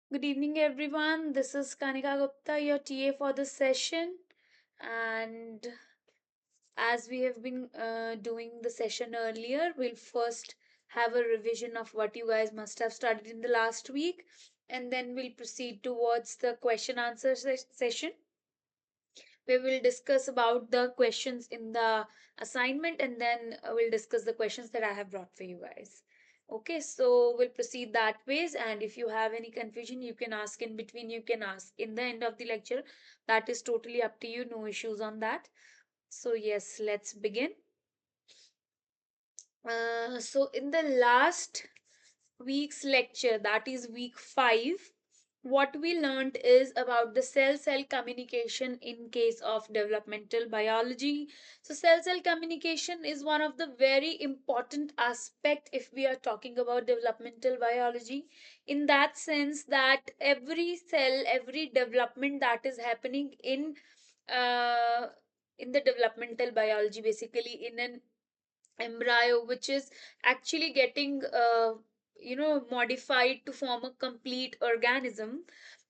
Good evening, everyone. This is Kanika Gupta, your TA for this session. And as we have been doing the session earlier, we'll first have a revision of what you guys must have studied in the last week, and then we'll proceed towards the question answer session. We will discuss about the questions in the assignment, and then we'll discuss the questions that I have brought for you guys. Okay, so we'll proceed that ways, and if you have any confusion, you can ask in between, you can ask in the end of the lecture. That is totally up to you, no issues on that. So yes, let's begin. So in the last week's lecture, that is week 5, what we learned is about the cell-cell communication in case of developmental biology. So cell-cell communication is one of the very important aspect if we are talking about developmental biology, in that sense that every cell, every development that is happening uh, in the developmental biology, basically in an embryo which is actually getting modified to form a complete organism,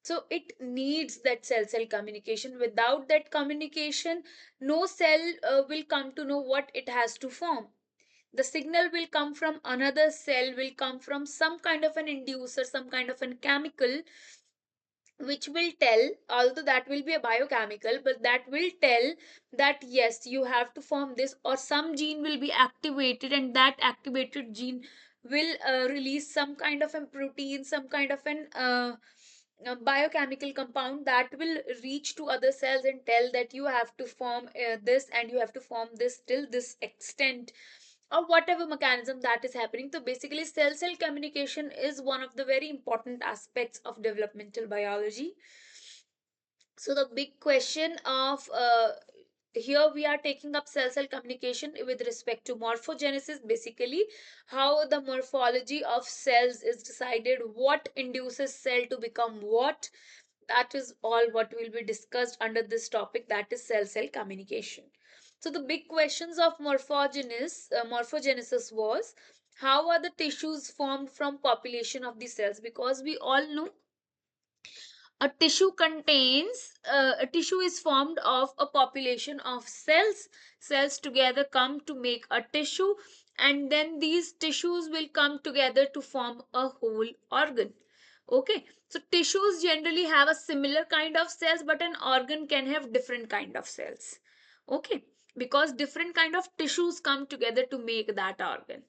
so it needs that cell communication. Without that communication, no cell will come to know what it has to form. The signal will come from another cell, will come from some kind of an inducer, some kind of a chemical, which will tell, although that will be a biochemical, but that will tell that yes, you have to form this, or some gene will be activated, and that activated gene will release some kind of a protein, some kind of an a biochemical compound that will reach to other cells and tell that you have to form this, and you have to form this till this extent, or whatever mechanism that is happening. So basically cell communication is one of the very important aspects of developmental biology. So the big question of here we are taking up cell communication with respect to morphogenesis, basically how the morphology of cells is decided, what induces cell to become what. That is all what will be discussed under this topic, that is cell communication. So the big questions of morphogenesis was, how are the tissues formed from population of the cells? Because we all know a tissue is formed of a population of cells together come to make a tissue, and then these tissues will come together to form a whole organ. Okay, so tissues generally have a similar kind of cells, but an organ can have different kind of cells. Okay, because different kind of tissues come together to make that organ.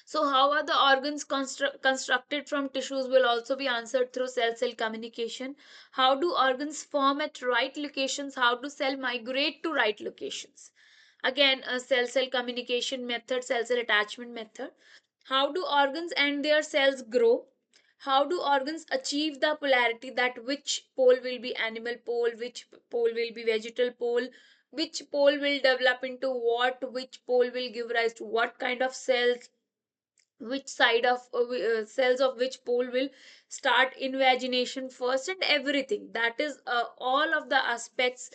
So, how are the organs constructed from tissues will also be answered through cell communication. How do organs form at right locations? How do cell migrate to right locations? Again, a cell communication method, cell attachment method. How do organs and their cells grow? How do organs achieve the polarity, that which pole will be animal pole, which pole will be vegetal pole, which pole will develop into what, which pole will give rise to what kind of cells, which side of cells of which pole will start invagination first, and everything that is all of the aspects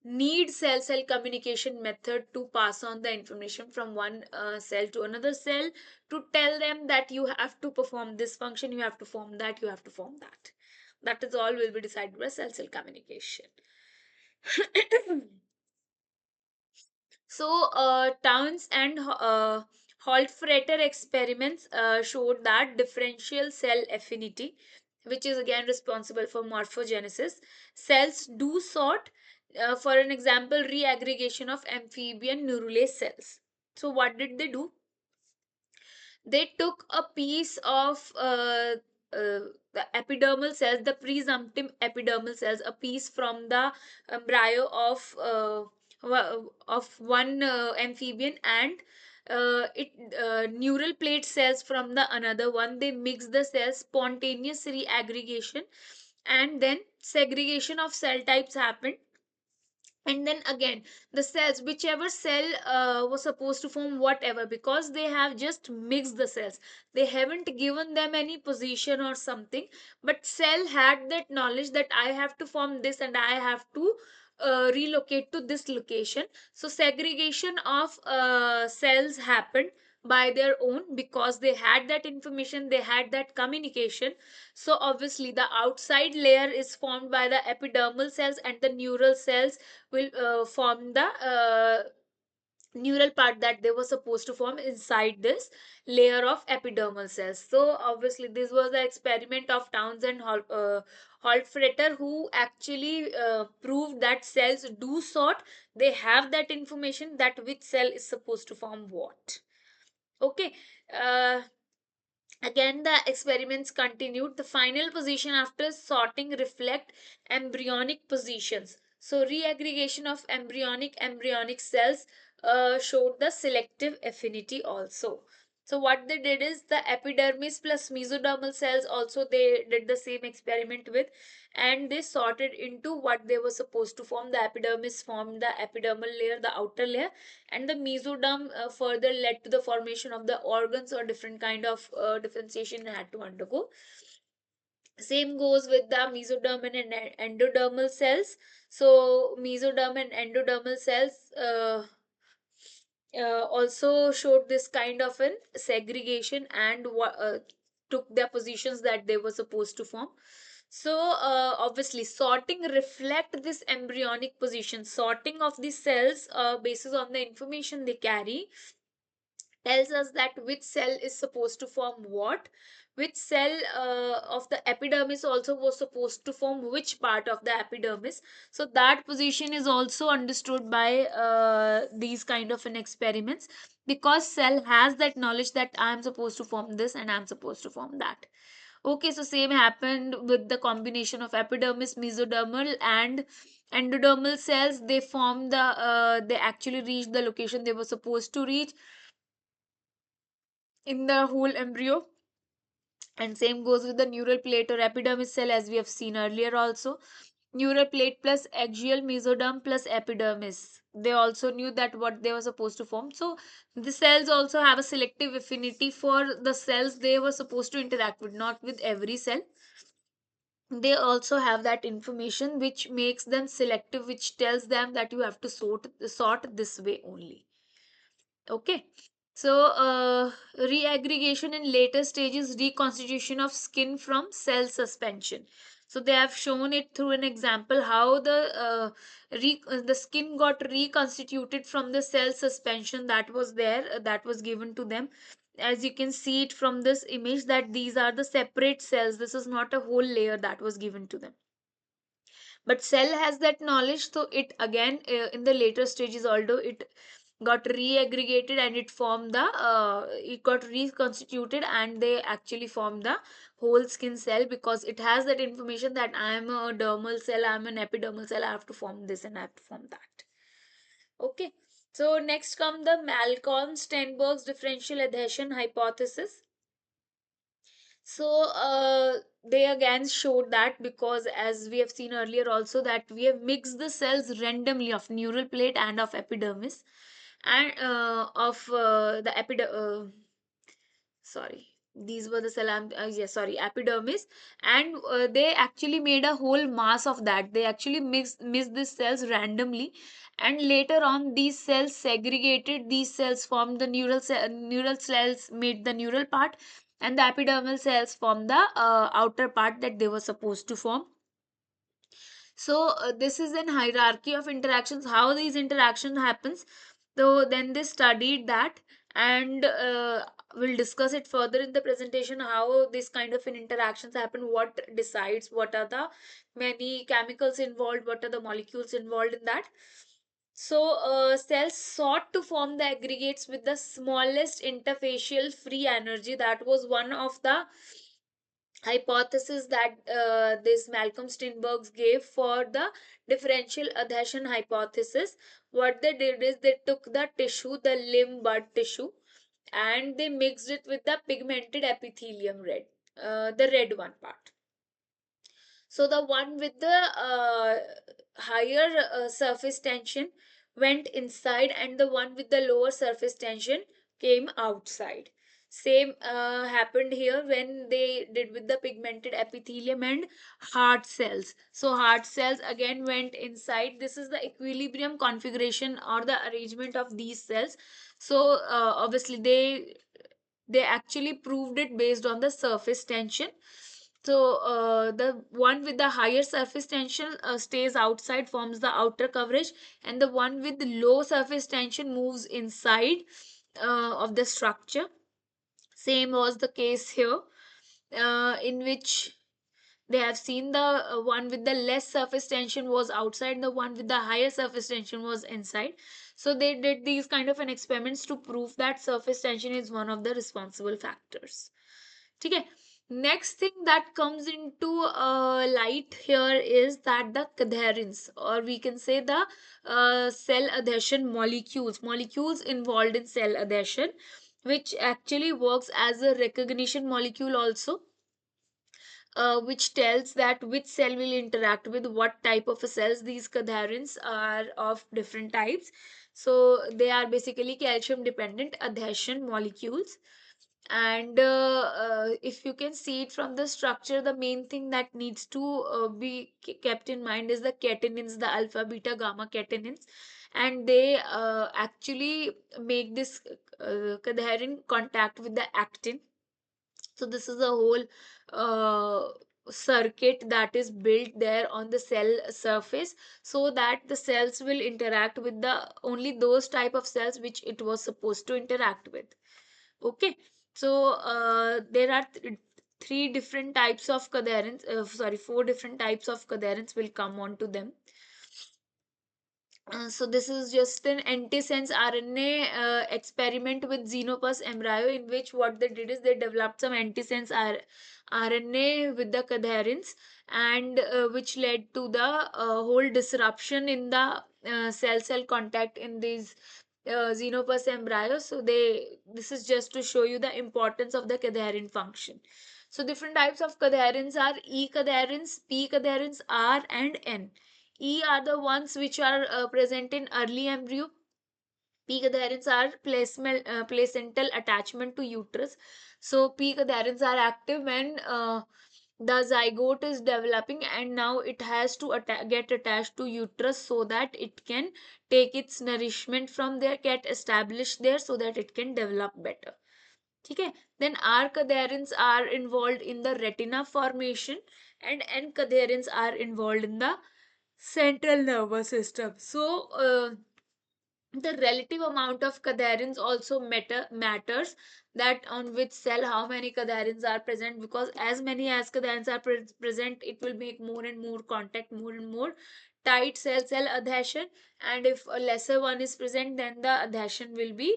need cell communication method to pass on the information from one cell to another cell, to tell them that you have to perform this function, you have to form that, you have to form that. That is all will be decided by cell communication. So, Towns and Holtfreter experiments showed that differential cell affinity, which is again responsible for morphogenesis, cells do sort. For an example, reaggregation of amphibian neurulase cells. So, what did they do? They took a piece of the epidermal cells, the presumptive epidermal cells, a piece from the embryo of one amphibian, and it neural plate cells from the another one. They mix the cells, spontaneous reaggregation, and then segregation of cell types happened. And then again, the cells, whichever cell was supposed to form whatever, because they have just mixed the cells, they haven't given them any position or something, but cell had that knowledge that I have to form this, and I have to relocate to this location. So segregation of cells happened by their own, because they had that information, they had that communication. So obviously the outside layer is formed by the epidermal cells, and the neural cells will form the neural part that they were supposed to form inside this layer of epidermal cells. So obviously this was the experiment of Townsend Holfretter, who actually proved that cells do sort. They have that information that which cell is supposed to form what. Okay. uh, Again, the experiments continued. The final position after sorting reflect embryonic positions. So reaggregation of embryonic cells showed the selective affinity also. So what they did is the epidermis plus mesodermal cells also they did the same experiment with, and they sorted into what they were supposed to form. The epidermis formed the epidermal layer, the outer layer, and the mesoderm further led to the formation of the organs or different kind of differentiation had to undergo. Same goes with the mesoderm and endodermal cells. So mesoderm and endodermal cells also showed this kind of an segregation, and took their positions that they were supposed to form. So obviously sorting reflect this embryonic position. Sorting of the cells basis on the information they carry tells us that which cell is supposed to form what, which cell of the epidermis also was supposed to form which part of the epidermis. So that position is also understood by these kind of an experiments, because cell has that knowledge that I am supposed to form this and I am supposed to form that. Okay, so same happened with the combination of epidermis, mesodermal, and endodermal cells. They form the they actually reach the location they were supposed to reach in the whole embryo. And same goes with the neural plate or epidermis cell, as we have seen earlier also. Neural plate plus axial mesoderm plus epidermis, they also knew that what they were supposed to form. So the cells also have a selective affinity for the cells they were supposed to interact with, not with every cell. They also have that information which makes them selective, which tells them that you have to sort this way only. Okay. So, reaggregation in later stages, reconstitution of skin from cell suspension. So they have shown it through an example how the skin got reconstituted from the cell suspension that was there, that was given to them. As you can see it from this image, that these are the separate cells. This is not a whole layer that was given to them, but cell has that knowledge. So it again in the later stages, although it got reaggregated and it got reconstituted, and they actually formed the whole skin cell, because it has that information that I am a dermal cell, I am an epidermal cell, I have to form this and I have to form that. Okay. So next come the Malcolm Steinberg's differential adhesion hypothesis. So they again showed that, because as we have seen earlier also, that we have mixed the cells randomly of neural plate and of epidermis, and of the sorry, these were the salam yes, sorry, epidermis. And they actually made a whole mass of that. They actually mixed these cells randomly, and later on these cells segregated. These cells formed the neural cells, made the neural part, and the epidermal cells formed the outer part that they were supposed to form. So this is an hierarchy of interactions, how these interaction happens. So then they studied that, and we'll discuss it further in the presentation, how this kind of an interactions happen, what decides, what are the many chemicals involved, what are the molecules involved in that. So cells sought to form the aggregates with the smallest interfacial free energy. That was one of the hypothesis that this Malcolm Steinberg gave for the differential adhesion hypothesis. What they did is they took the tissue, the limb bud tissue, and they mixed it with the pigmented epithelium red, the red one part. So the one with the higher surface tension went inside, and the one with the lower surface tension came outside. Same happened here when they did with the pigmented epithelium and heart cells. So heart cells again went inside. This is the equilibrium configuration or the arrangement of these cells. So obviously they actually proved it based on the surface tension. So the one with the higher surface tension stays outside, forms the outer coverage, and the one with low surface tension moves inside of the structure. Same was the case here, in which they have seen the one with the less surface tension was outside, the one with the higher surface tension was inside. So they did these kind of an experiments to prove that surface tension is one of the responsible factors. Okay. Next thing that comes into light here is that the cadherins, or we can say the cell adhesion molecules involved in cell adhesion, which actually works as a recognition molecule also, which tells that which cell will interact with what type of a cells. These cadherins are of different types. So they are basically calcium dependent adhesion molecules. And if you can see it from the structure, the main thing that needs to be kept in mind is the catenins, the alpha beta gamma catenins, and they actually make this cadherin contact with the actin. So this is a whole circuit that is built there on the cell surface, so that the cells will interact with the only those type of cells which it was supposed to interact with. Okay. So there are three different types of cadherins, sorry, four different types of cadherins will come on to them. So this is just an antisense RNA experiment with xenopus embryo, in which what they did is they developed some antisense RNA with the cadherins, and which led to the whole disruption in the cell-cell contact in these xenopus embryos. So they, this is just to show you the importance of the cadherin function. So different types of cadherins are E cadherins, P cadherins, R and N. E are the ones which are present in early embryo. P cadherins are placental attachment to uterus. So P cadherins are active when the zygote is developing, and now it has to get attached to uterus so that it can take its nourishment from there, get established there, so that it can develop better. Okay. Then R cadherins are involved in the retina formation, and N cadherins are involved in the central nervous system. So the relative amount of cadherins also matters, that on which cell how many cadherins are present, because as many as cadherins are present, it will make more and more contact, more and more tight cell adhesion. And if a lesser one is present, then the adhesion will be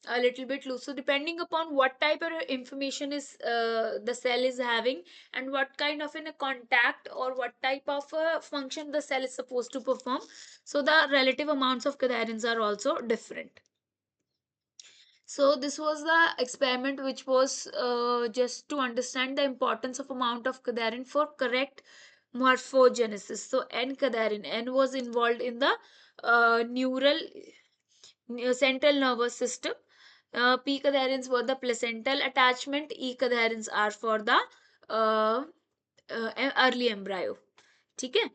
a little bit loose. So depending upon what type of information is the cell is having, and what kind of in a contact or what type of a function the cell is supposed to perform, so the relative amounts of cadherins are also different. So this was the experiment which was just to understand the importance of amount of cadherin for correct morphogenesis. So N cadherin, N was involved in the neural central nervous system. P cadherins were the placental attachment. E cadherins are for the uh, early embryo. Okay.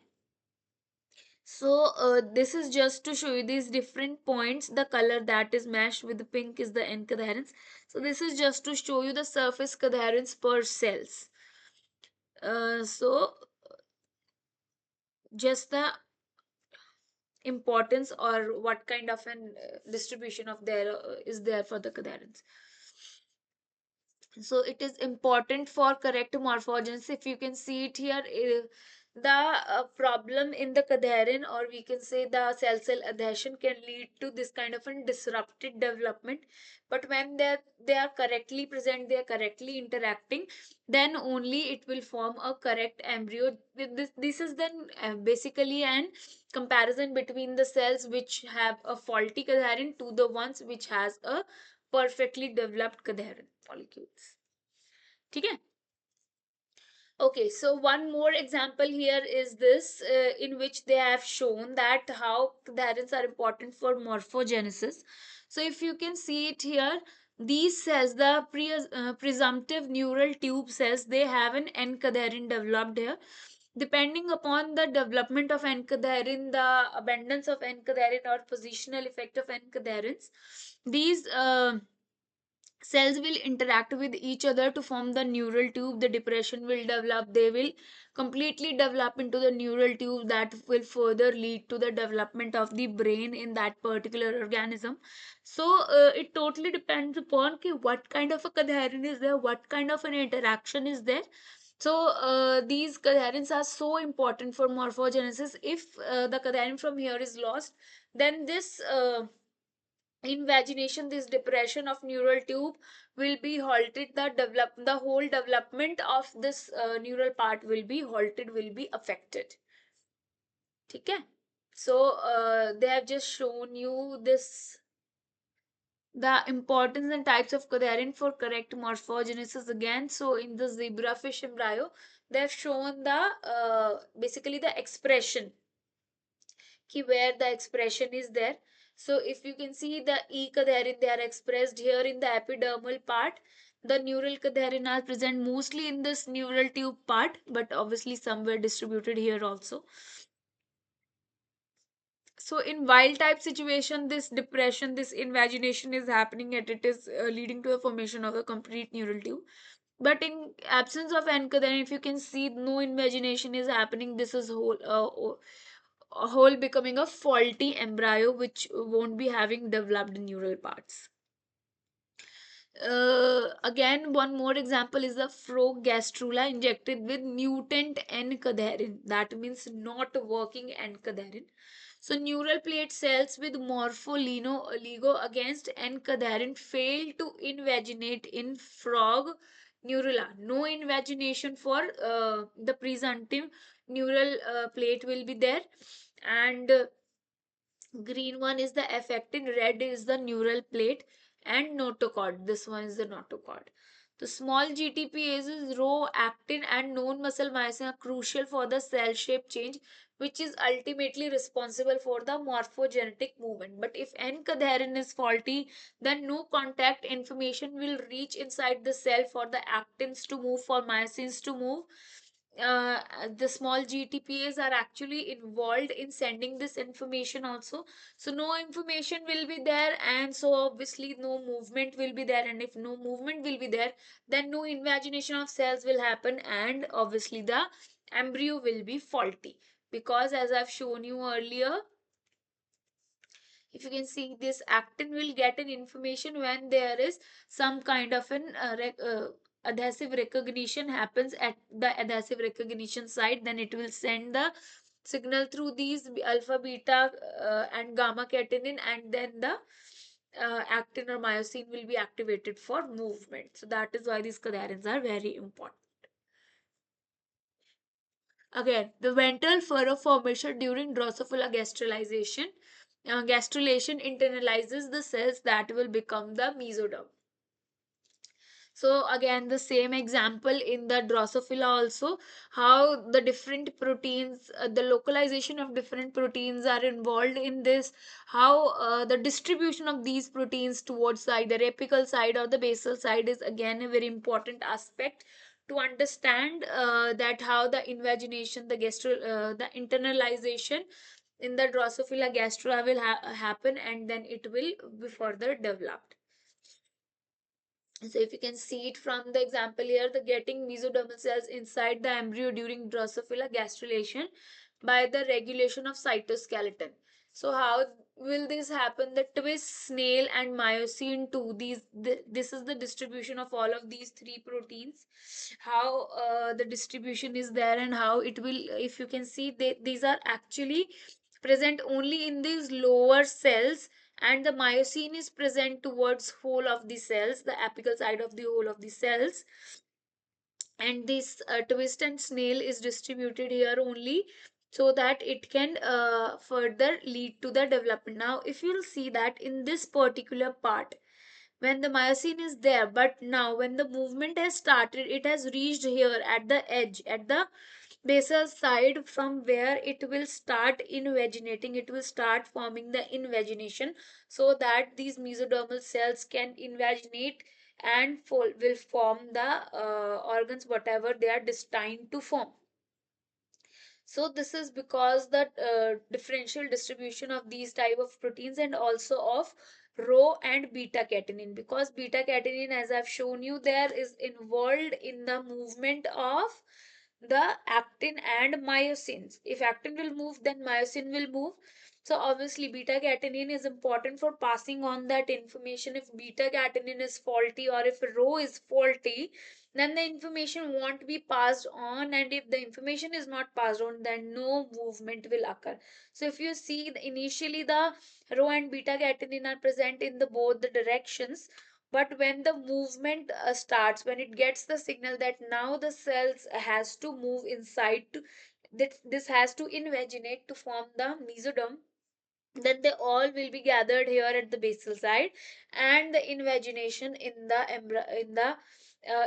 So this is just to show you these different points. The color that is matched with the pink is the N cadherins. So this is just to show you the surface cadherins per cells. So just the importance or what kind of an distribution of there is there for the cadherins. So it is important for correct morphogenesis. If you can see it here, the problem in the cadherin, or we can say the cell adhesion, can lead to this kind of a disrupted development. But when they are correctly present, they are correctly interacting, then only it will form a correct embryo. This is then basically an comparison between the cells which have a faulty cadherin to the ones which has a perfectly developed cadherin molecules. Okay. Okay, so one more example here is this, in which they have shown that how cadherins are important for morphogenesis. So if you can see it here, these cells, the presumptive neural tube cells, they have an N cadherin developed here. Depending upon the development of encadherin, the abundance of encadherin or positional effect of encadherins, these cells will interact with each other to form the neural tube. The depression will develop, they will completely develop into the neural tube that will further lead to the development of the brain in that particular organism. So it totally depends upon ki what kind of a cadherin is there, what kind of an interaction is there. So these cadherins are so important for morphogenesis. If the cadherin from here is lost, then this invagination, this depression of neural tube will be halted. The whole development of this neural part will be halted, will be affected. Okay. So they have just shown you this, the importance and types of cadherin for correct morphogenesis again. So in the zebrafish embryo, they have shown the basically the expression, ki where the expression is there. So if you can see the E cadherin, they are expressed here in the epidermal part. The neural cadherin are present mostly in this neural tube part, but obviously somewhere distributed here also. So in wild type situation, this depression, this invagination is happening and it is leading to the formation of a complete neural tube. But in absence of encoding, if you can see no invagination is happening, this is a whole becoming a faulty embryo which won't be having developed neural parts. Again, one more example is the frog gastrula injected with mutant N-cadherin. That means not working N-cadherin. So neural plate cells with morpholino oligo against N-cadherin fail to invaginate in frog neurula. No invagination for the presumptive neural plate will be there, and green one is the affected, red is the neural plate, and notochord. This one is the notochord. The small GTPases, rho, actin, and known muscle myosin are crucial for the cell shape change, which is ultimately responsible for the morphogenetic movement. But if N-cadherin is faulty, then no contact information will reach inside the cell for the actins to move, for myosins to move. The small GTPas are actually involved in sending this information also. So no information will be there, and so obviously no movement will be there. And if no movement will be there, then no invagination of cells will happen, and obviously the embryo will be faulty. Because as I've shown you earlier, if you can see, this actin will get an information when there is some kind of an adhesive recognition happens at the adhesive recognition site, then it will send the signal through these alpha beta and gamma catenin, and then the actin or myosin will be activated for movement. So that is why these cadherins are very important. Again, the ventral furrow formation during Drosophila gastrulation. Gastrulation internalizes the cells that will become the mesoderm. So again, the same example in the Drosophila also, how the different proteins, the localization of different proteins are involved in this, how the distribution of these proteins towards either apical side or the basal side is again a very important aspect to understand that how the invagination, the internalization in the Drosophila gastrula will happen, and then it will be further developed. So if you can see it from the example here, the getting mesodermal cells inside the embryo during Drosophila gastrulation by the regulation of cytoskeleton. So how will this happen? The twist, snail, and myosin 2. This is the distribution of all of these three proteins. How the distribution is there, and how it will. If you can see, these are actually present only in these lower cells, and the myosin is present towards whole of the cells, the apical side of the whole of the cells, and this twist and snail is distributed here only, so that it can further lead to the development. Now if you'll see that in this particular part, when the myosin is there, but now when the movement has started, it has reached here at the edge, at the basal side, from where it will start invaginating, it will start forming the invagination, so that these mesodermal cells can invaginate and will form the organs whatever they are destined to form. So this is because the differential distribution of these type of proteins, and also of rho and beta catenin, because beta catenin, as I've shown you, there is involved in the movement of the actin and myosins. If actin will move, then myosin will move. So obviously beta catenin is important for passing on that information. If beta catenin is faulty, or if rho is faulty, then the information won't be passed on, and if the information is not passed on, then no movement will occur. So if you see, initially the rho and beta catenin are present in the both the directions, but when the movement starts, when it gets the signal that now the cells has to move inside to, that this has to invaginate to form the mesoderm, then they all will be gathered here at the basal side, and the invagination in the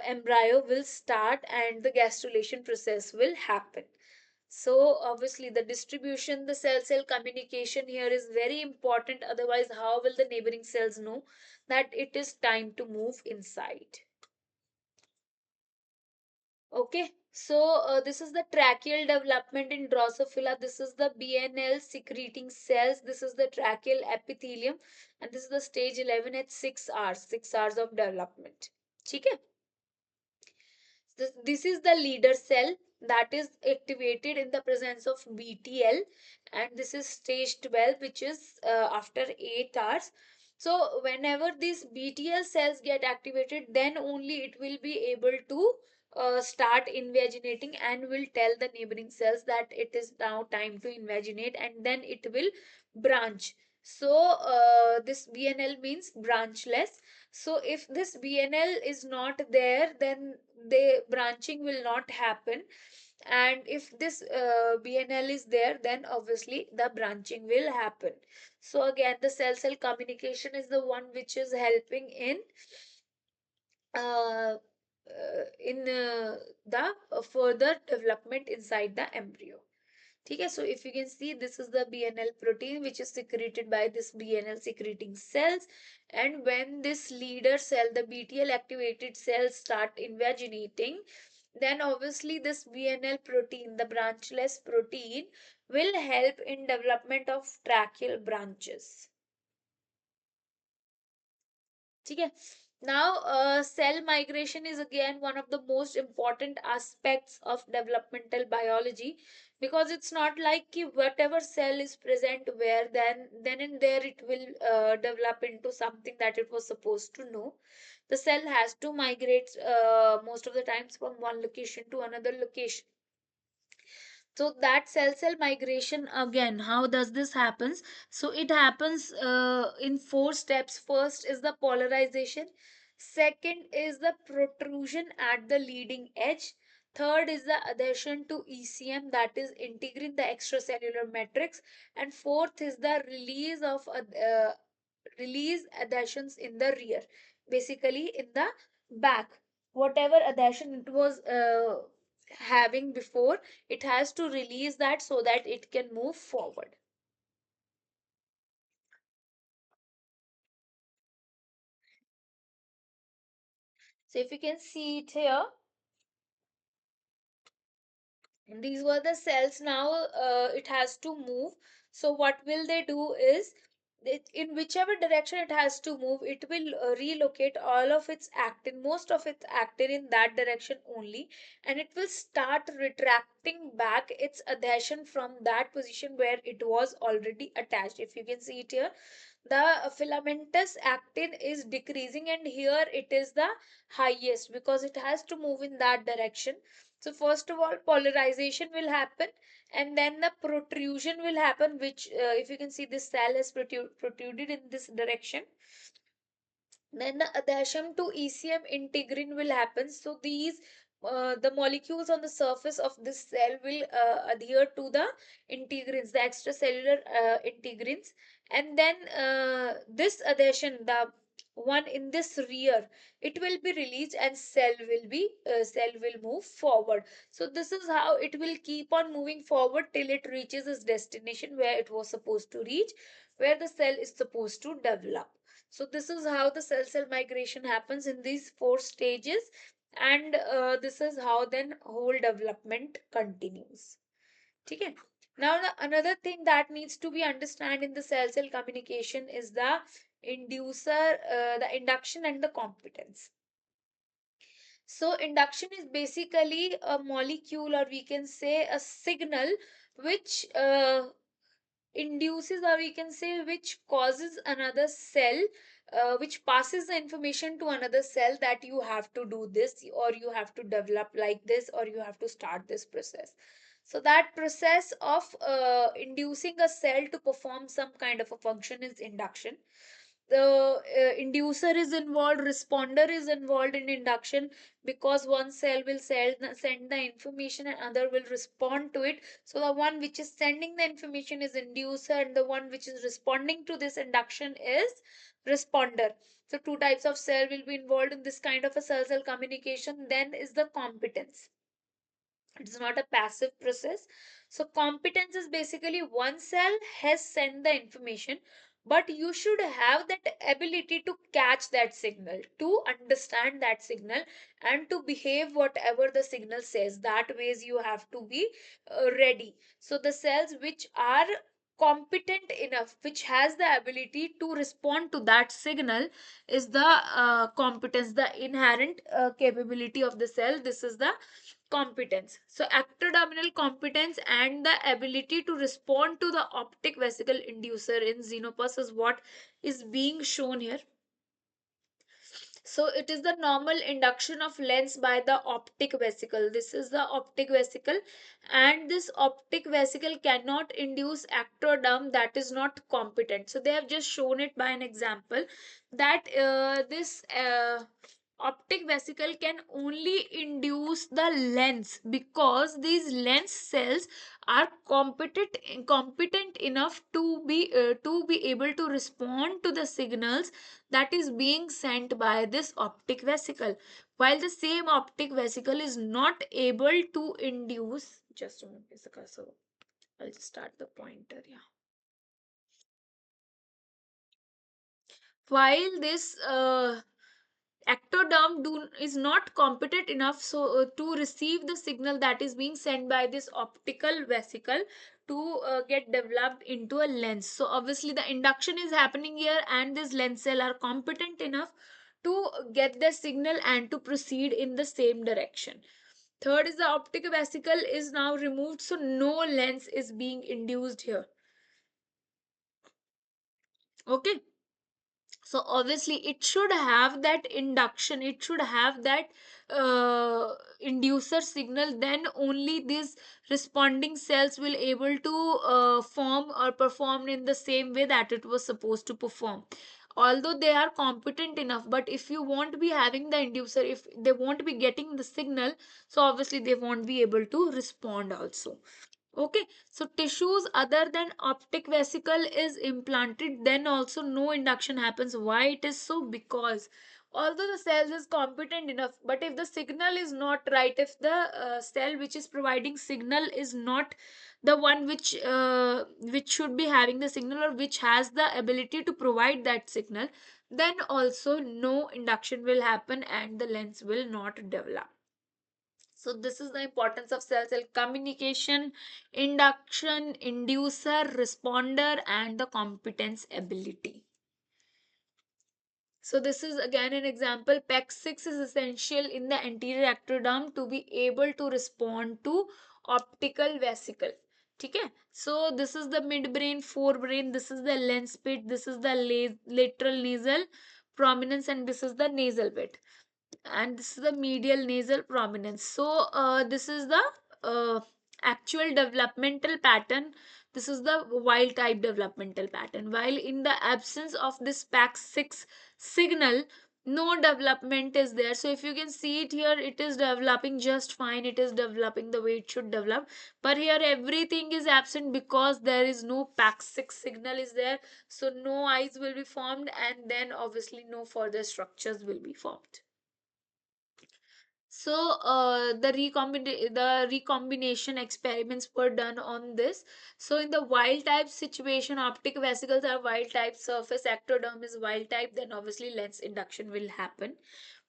embryo will start, and the gastrulation process will happen. So obviously the distribution, the cell cell communication here is very important, otherwise how will the neighboring cells know that it is time to move inside? Okay, so this is the tracheal development in Drosophila. This is the BNL secreting cells. This is the tracheal epithelium, and this is the stage 11 at 6 hours, 6 hours of development. Okay, this is the leader cell that is activated in the presence of BTL, and this is stage 12, which is after 8 hours. So whenever these BTL cells get activated, then only it will be able to start invaginating, and will tell the neighboring cells that it is now time to invaginate, and then it will branch. So this BNL means branchless. So if this BNL is not there, then the branching will not happen, and if this BNL is there, then obviously the branching will happen. So again, the cell cell communication is the one which is helping uh, in the further development inside the embryo. Okay, so if you can see, this is the BNL protein which is secreted by this BNL secreting cells, and when this leader cell, the BTL activated cells, start invaginating, then obviously this BNL protein, the branchless protein, will help in development of tracheal branches. Okay. Now, cell migration is again one of the most important aspects of developmental biology, because it's not like ki whatever cell is present where, then and there it will develop into something that it was supposed to know. The cell has to migrate most of the times from one location to another location. So that cell cell migration, again, how does this happens? So it happens in four steps. First is the polarization, second is the protrusion at the leading edge, third is the adhesion to ECM, that is integrin, the extracellular matrix, and fourth is the release adhesions in the rear, basically in the back. Whatever adhesion it was having before, it has to release that so that it can move forward. So if you can see it here, and these were the cells. Now it has to move. So what will they do is, in whichever direction it has to move, it will relocate all of its actin, most of its actin, in that direction only, and it will start retracting back its adhesion from that position where it was already attached. If you can see it here, the filamentous actin is decreasing, and here it is the highest because it has to move in that direction. So first of all, polarization will happen, and then the protrusion will happen, which if you can see, this cell has protruded in this direction. Then the adhesion to ECM integrin will happen. So these the molecules on the surface of this cell will adhere to the integrins, the extracellular integrins, and then this adhesion, the one in this rear, it will be released, and cell will move forward. So this is how it will keep on moving forward till it reaches its destination where it was supposed to reach, where the cell is supposed to develop. So this is how the cell cell migration happens in these four stages, and this is how then whole development continues. Okay. Now another thing that needs to be understand in the cell cell communication is the the induction and the competence. So induction is basically a molecule, or we can say a signal, which induces, or we can say which causes another cell, which passes the information to another cell that you have to do this, or you have to develop like this, or you have to start this process. So that process of inducing a cell to perform some kind of a function is induction. The inducer is involved, responder is involved in induction, because one cell will send the information and other will respond to it. So the one which is sending the information is inducer, and the one which is responding to this induction is responder. So two types of cell will be involved in this kind of a cell cell communication. Then is the competence. It's not a passive process. So competence is basically one cell has sent the information, but you should have that ability to catch that signal, to understand that signal, and to behave whatever the signal says. That ways you have to be ready. So the cells which are competent enough, which has the ability to respond to that signal, is the competence, the inherent capability of the cell. This is the competence. So ectodermal competence and the ability to respond to the optic vesicle inducer in xenopus is what is being shown here. So it is the normal induction of lens by the optic vesicle. This is the optic vesicle, and this optic vesicle cannot induce ectoderm, that is not competent. So they have just shown it by an example that this optic vesicle can only induce the lens, because these lens cells are competent enough to be able to respond to the signals that is being sent by this optic vesicle, while the same optic vesicle is not able to induce. Just a moment, Jessica, so I'll just start the pointer. Yeah. While this ectoderm is not competent enough, so to receive the signal that is being sent by this optical vesicle to get developed into a lens. So obviously the induction is happening here, and this lens cell are competent enough to get the signal and to proceed in the same direction. Third is the optic vesicle is now removed, so no lens is being induced here. Okay. So obviously it should have that induction, it should have that inducer signal, then only these responding cells will able to form or perform in the same way that it was supposed to perform. Although they are competent enough, but if you won't be having the inducer, if they won't be getting the signal, so obviously they won't be able to respond also. Okay, so tissues other than optic vesicle is implanted, then also no induction happens. Why it is so? Because although the cells is competent enough, but if the signal is not right, if the cell which is providing signal is not the one which should be having the signal, or which has the ability to provide that signal, then also no induction will happen and the lens will not develop. So this is the importance of cell cell communication, induction, inducer, responder, and the competence ability. So this is again an example. PEC6 is essential in the anterior ectoderm to be able to respond to optical vesicle. Okay. So this is the midbrain, forebrain. This is the lens pit. This is the lateral nasal prominence, and this is the nasal bit, and this is the medial nasal prominence. So this is the uh, actual developmental pattern. This is the wild type developmental pattern. While in the absence of this PAX6 signal, no development is there. So if you can see it here, it is developing just fine, it is developing the way it should develop, but here everything is absent because there is no PAX6 signal is there. So no eyes will be formed, and then obviously no further structures will be formed. So the recombination experiments were done on this. So in the wild type situation, optic vesicles are wild type, surface ectoderm is wild type, then obviously lens induction will happen.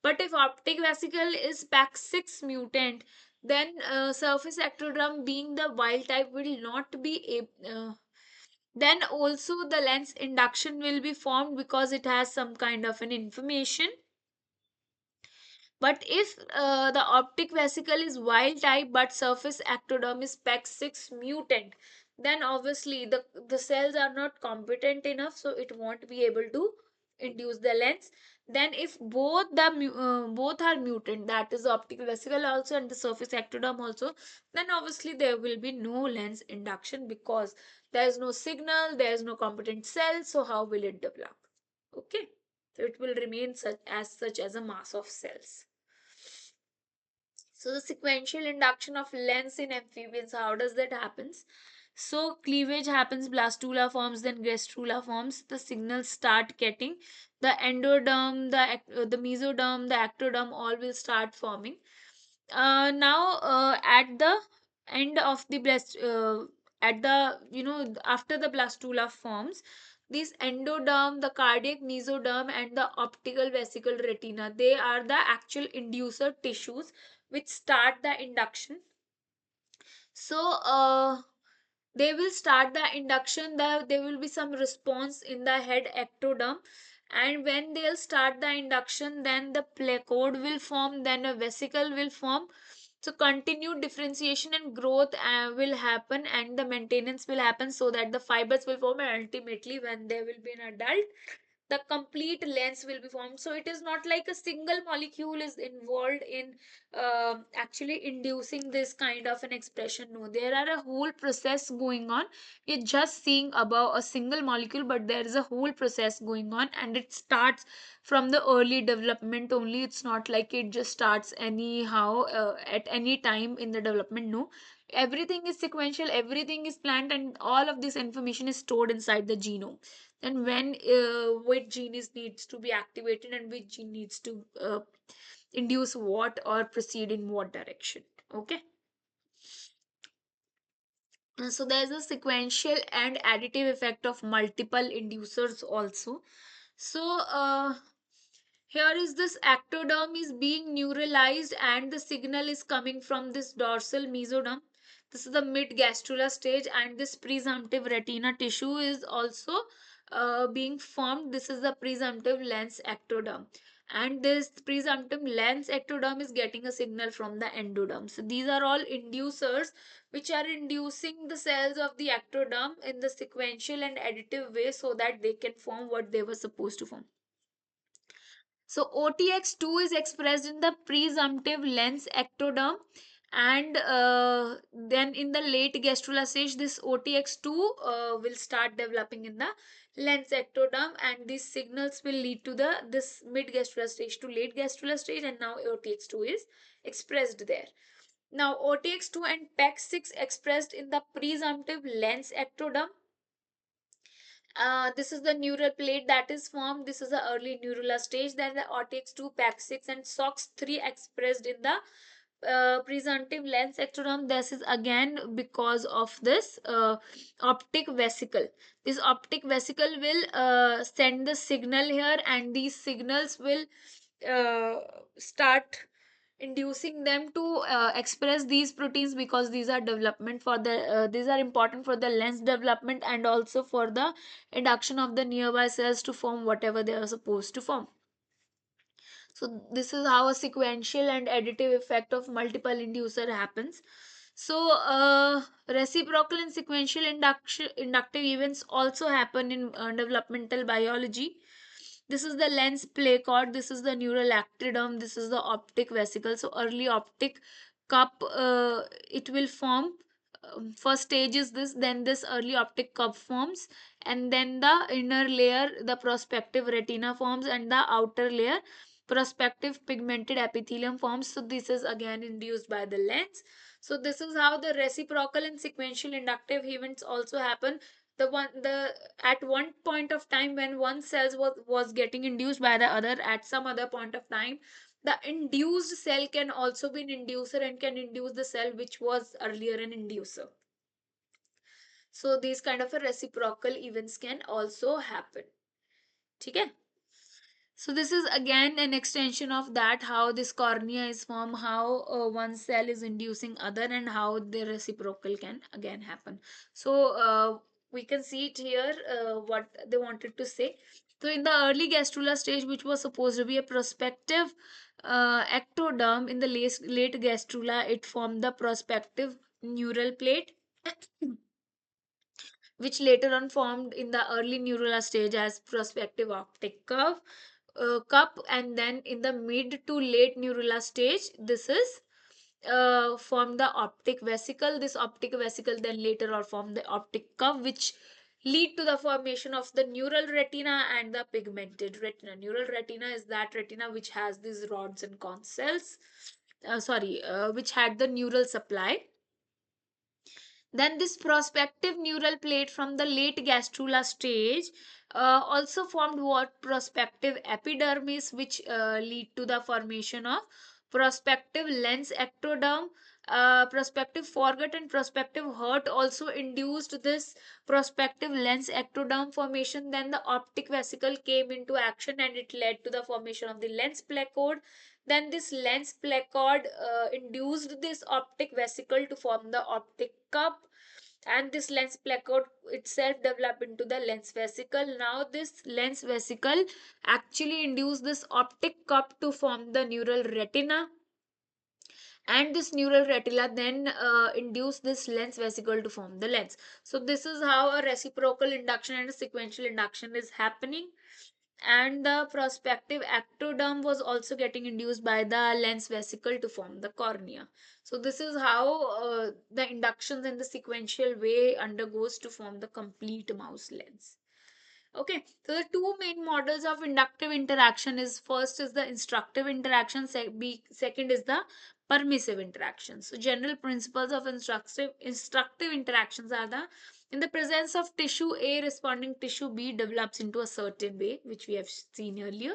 But if optic vesicle is PAX6 mutant, then surface ectoderm being the wild type will not be then also the lens induction will be formed because it has some kind of an information. But if the optic vesicle is wild type but surface ectoderm is PEG6 mutant, then obviously the cells are not competent enough, so it won't be able to induce the lens. Then if both are mutant, that is the optic vesicle also and the surface ectoderm also, then obviously there will be no lens induction because there is no signal, there is no competent cell, so how will it develop? Okay, so it will remain such as a mass of cells. So the sequential induction of lens in amphibians, how does that happens? So cleavage happens, blastula forms, then gastrula forms. The signals start getting the endoderm, the mesoderm, the ectoderm, all will start forming. Now at the end of the at the after the blastula forms, this endoderm, the cardiac mesoderm, and the optical vesicle retina, they are the actual inducer tissues which start the induction. So they will start the induction, there will be some response in the head ectoderm, and when they'll start the induction, then the placode will form, then a vesicle will form. So continued differentiation and growth will happen, and the maintenance will happen so that the fibers will form, and ultimately when there will be an adult, the complete lens will be formed. So it is not like a single molecule is involved in actually inducing this kind of an expression. No, there are a whole process going on. You're just seeing about a single molecule, but there is a whole process going on, and it starts from the early development only. It's not like it just starts anyhow at any time in the development. No, everything is sequential, everything is planned, and all of this information is stored inside the genome. And when which gene is needs to be activated and which gene needs to induce what or proceed in what direction. Okay. So there's a sequential and additive effect of multiple inducers also. So here is this ectoderm is being neuralized and the signal is coming from this dorsal mesoderm. This is the mid gastrula stage, and this presumptive retina tissue is also being formed. This is the presumptive lens ectoderm, and this presumptive lens ectoderm is getting a signal from the endoderm. So these are all inducers which are inducing the cells of the ectoderm in the sequential and additive way so that they can form what they were supposed to form. So OTX2 is expressed in the presumptive lens ectoderm, and then in the late gastrula stage, this OTX2 will start developing in the lens ectoderm, and these signals will lead to the this mid gastrula stage to late gastrula stage, and now OTX2 is expressed there. Now OTX2 and PEG6 expressed in the presumptive lens ectoderm. This is the neural plate that is formed. This is the early neural stage. Then the OTX2, PAC6, and SOX3 expressed in the presumptive lens ectoderm. This is again because of this optic vesicle. This optic vesicle will send the signal here, and these signals will start inducing them to express these proteins because these are development for the these are important for the lens development and also for the induction of the nearby cells to form whatever they are supposed to form. So this is how a sequential and additive effect of multiple inducer happens. So reciprocal and sequential inductive events also happen in developmental biology. This is the lens placard, this is the neural ectoderm, this is the optic vesicle. So early optic cup it will form. First stage is this, then this early optic cup forms, and then the inner layer, the prospective retina forms, and the outer layer, prospective pigmented epithelium forms. So this is again induced by the lens. So this is how the reciprocal and sequential inductive events also happen. The at one point of time when one cell was getting induced by the other, at some other point of time the induced cell can also be an inducer and can induce the cell which was earlier an inducer. So these kind of a reciprocal events can also happen. Okay. So this is again an extension of that, how this cornea is formed, how one cell is inducing other, and how the reciprocal can again happen. So we can see it here, what they wanted to say. So in the early gastrula stage, which was supposed to be a prospective ectoderm, in the late gastrula, it formed the prospective neural plate, which later on formed in the early neural stage as prospective optic cup, and then in the mid to late neural stage, this is form the optic vesicle. This optic vesicle then later on form the optic cup, which lead to the formation of the neural retina and the pigmented retina. Neural retina is that retina which has these rods and cone cells, which had the neural supply. Then this prospective neural plate from the late gastrula stage also formed what prospective epidermis, which lead to the formation of prospective lens ectoderm. Prospective foregut and prospective hurt also induced this prospective lens ectoderm formation. Then the optic vesicle came into action and it led to the formation of the lens placode. Then this lens placode induced this optic vesicle to form the optic cup, and this lens placode itself developed into the lens vesicle. Now this lens vesicle actually induced this optic cup to form the neural retina, and this neural retina then induce this lens vesicle to form the lens. So this is how a reciprocal induction and a sequential induction is happening. And the prospective ectoderm was also getting induced by the lens vesicle to form the cornea. So this is how the inductions in the sequential way undergoes to form the complete mouse lens. Okay, so the two main models of inductive interaction is, first is the instructive interaction, second is the permissive interaction. So general principles of instructive interactions are the, in the presence of tissue A, responding tissue B develops into a certain way, which we have seen earlier.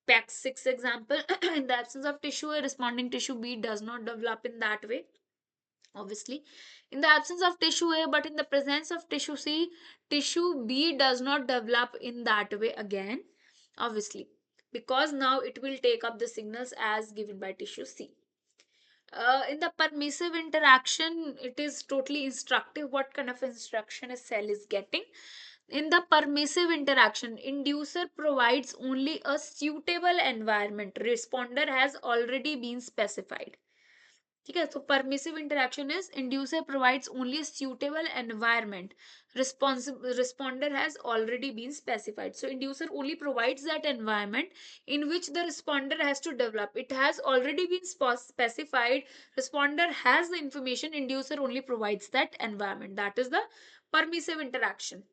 PAX 6 example. In the absence of tissue A, responding tissue B does not develop in that way, obviously. In the absence of tissue A, but in the presence of tissue C, tissue B does not develop in that way again, obviously, because now it will take up the signals as given by tissue C. In the permissive interaction, it is totally instructive what kind of instruction a cell is getting. In the permissive interaction, inducer provides only a suitable environment, responder has already been specified. Okay, so permissive interaction is inducer provides only a suitable environment. Responder has already been specified. So inducer only provides that environment in which the responder has to develop. It has already been specified. Responder has the information. Inducer only provides that environment. That is the permissive interaction.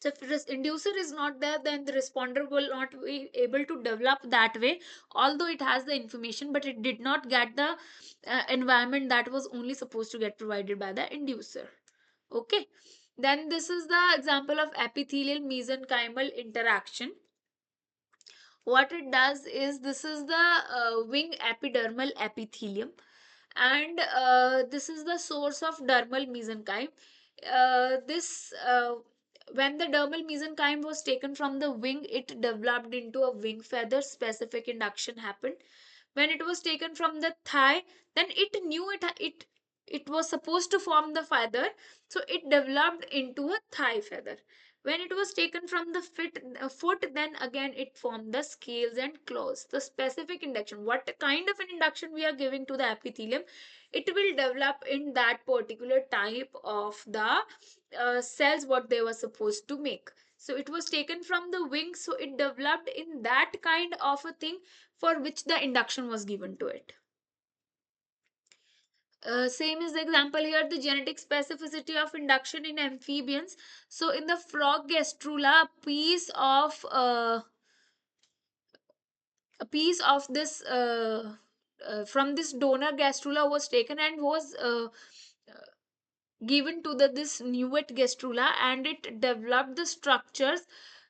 So if this inducer is not there, then the responder will not be able to develop that way, although it has the information, but it did not get the environment that was only supposed to get provided by the inducer. Okay. Then this is the example of epithelial mesenchymal interaction. What it does is, this is the wing epidermal epithelium, and this is the source of dermal mesenchyme. This When the dermal mesenchyme was taken from the wing, it developed into a wing feather. Specific induction happened. When it was taken from the thigh, then it knew it was supposed to form the feather, so it developed into a thigh feather. When it was taken from the foot, then again it formed the scales and claws. The specific induction, what kind of an induction we are giving to the epithelium, it will develop in that particular type of the cells what they were supposed to make. So it was taken from the wing, so it developed in that kind of a thing for which the induction was given to it. Same is the example here, the genetic specificity of induction in amphibians. So in the frog gastrula, a piece of this from this donor gastrula was taken and was given to this newet gastrula, and it developed the structures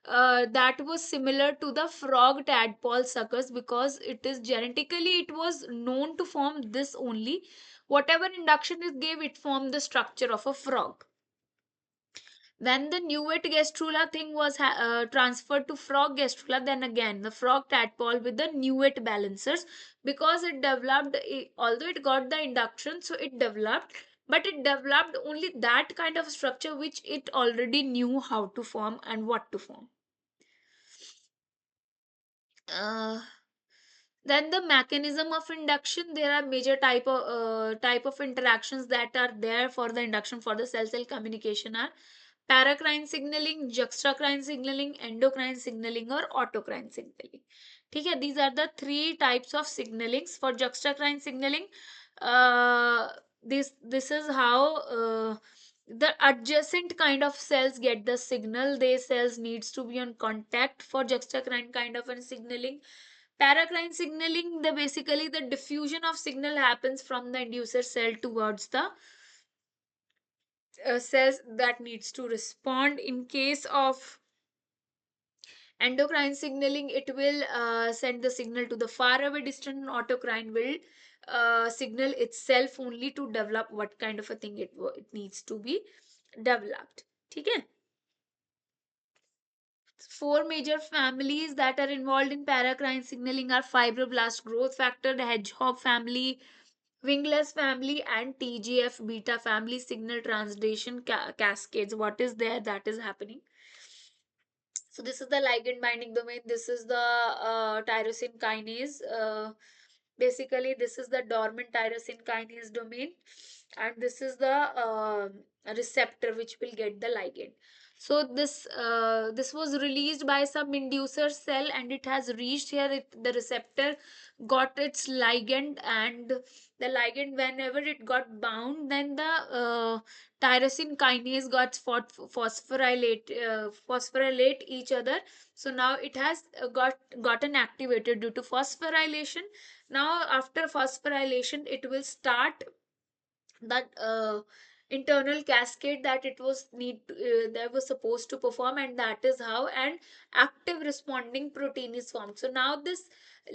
that was similar to the frog tadpole suckers, because it is genetically it was known to form this only. Whatever induction it gave, it formed the structure of a frog. When the Newt gastrula thing was transferred to frog gastrula, then again the frog tadpole with the Newt balancers, because it developed, although it got the induction, so it developed, but it developed only that kind of structure which it already knew how to form and what to form. Uh, then the mechanism of induction, there are major type of interactions that are there for the induction for the cell cell communication are paracrine signaling, juxtacrine signaling, endocrine signaling or autocrine signaling. ठीक है, these are the three types of signalings. For juxtacrine signaling, uh, this is how the adjacent kind of cells get the signal. They cells needs to be on contact for juxtacrine kind of a signaling. Paracrine signaling, the basically the diffusion of signal happens from the inducer cell towards the cells that needs to respond. In case of endocrine signaling, it will send the signal to the far away distant. Autocrine will signal itself only to develop what kind of a thing it needs to be developed. ठीक है? Four major families that are involved in paracrine signaling are fibroblast growth factor, the hedgehog family, wingless family, and TGF beta family signal translation cascades. What is there that is happening? So this is the ligand binding domain. This is the tyrosine kinase. Basically, this is the dormant tyrosine kinase domain, and this is the receptor which will get the ligand. So this was released by some inducer cell, and it has reached here. The receptor got its ligand, and the ligand, whenever it got bound, then the tyrosine kinase got phosphorylate each other. So now it has gotten activated due to phosphorylation. Now after phosphorylation, it will start that internal cascade that it was that was supposed to perform, and that is how an active responding protein is formed. So now this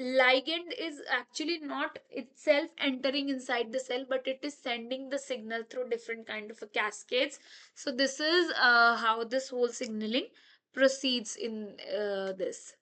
ligand is actually not itself entering inside the cell, but it is sending the signal through different kind of a cascades. So this is how this whole signaling proceeds in this.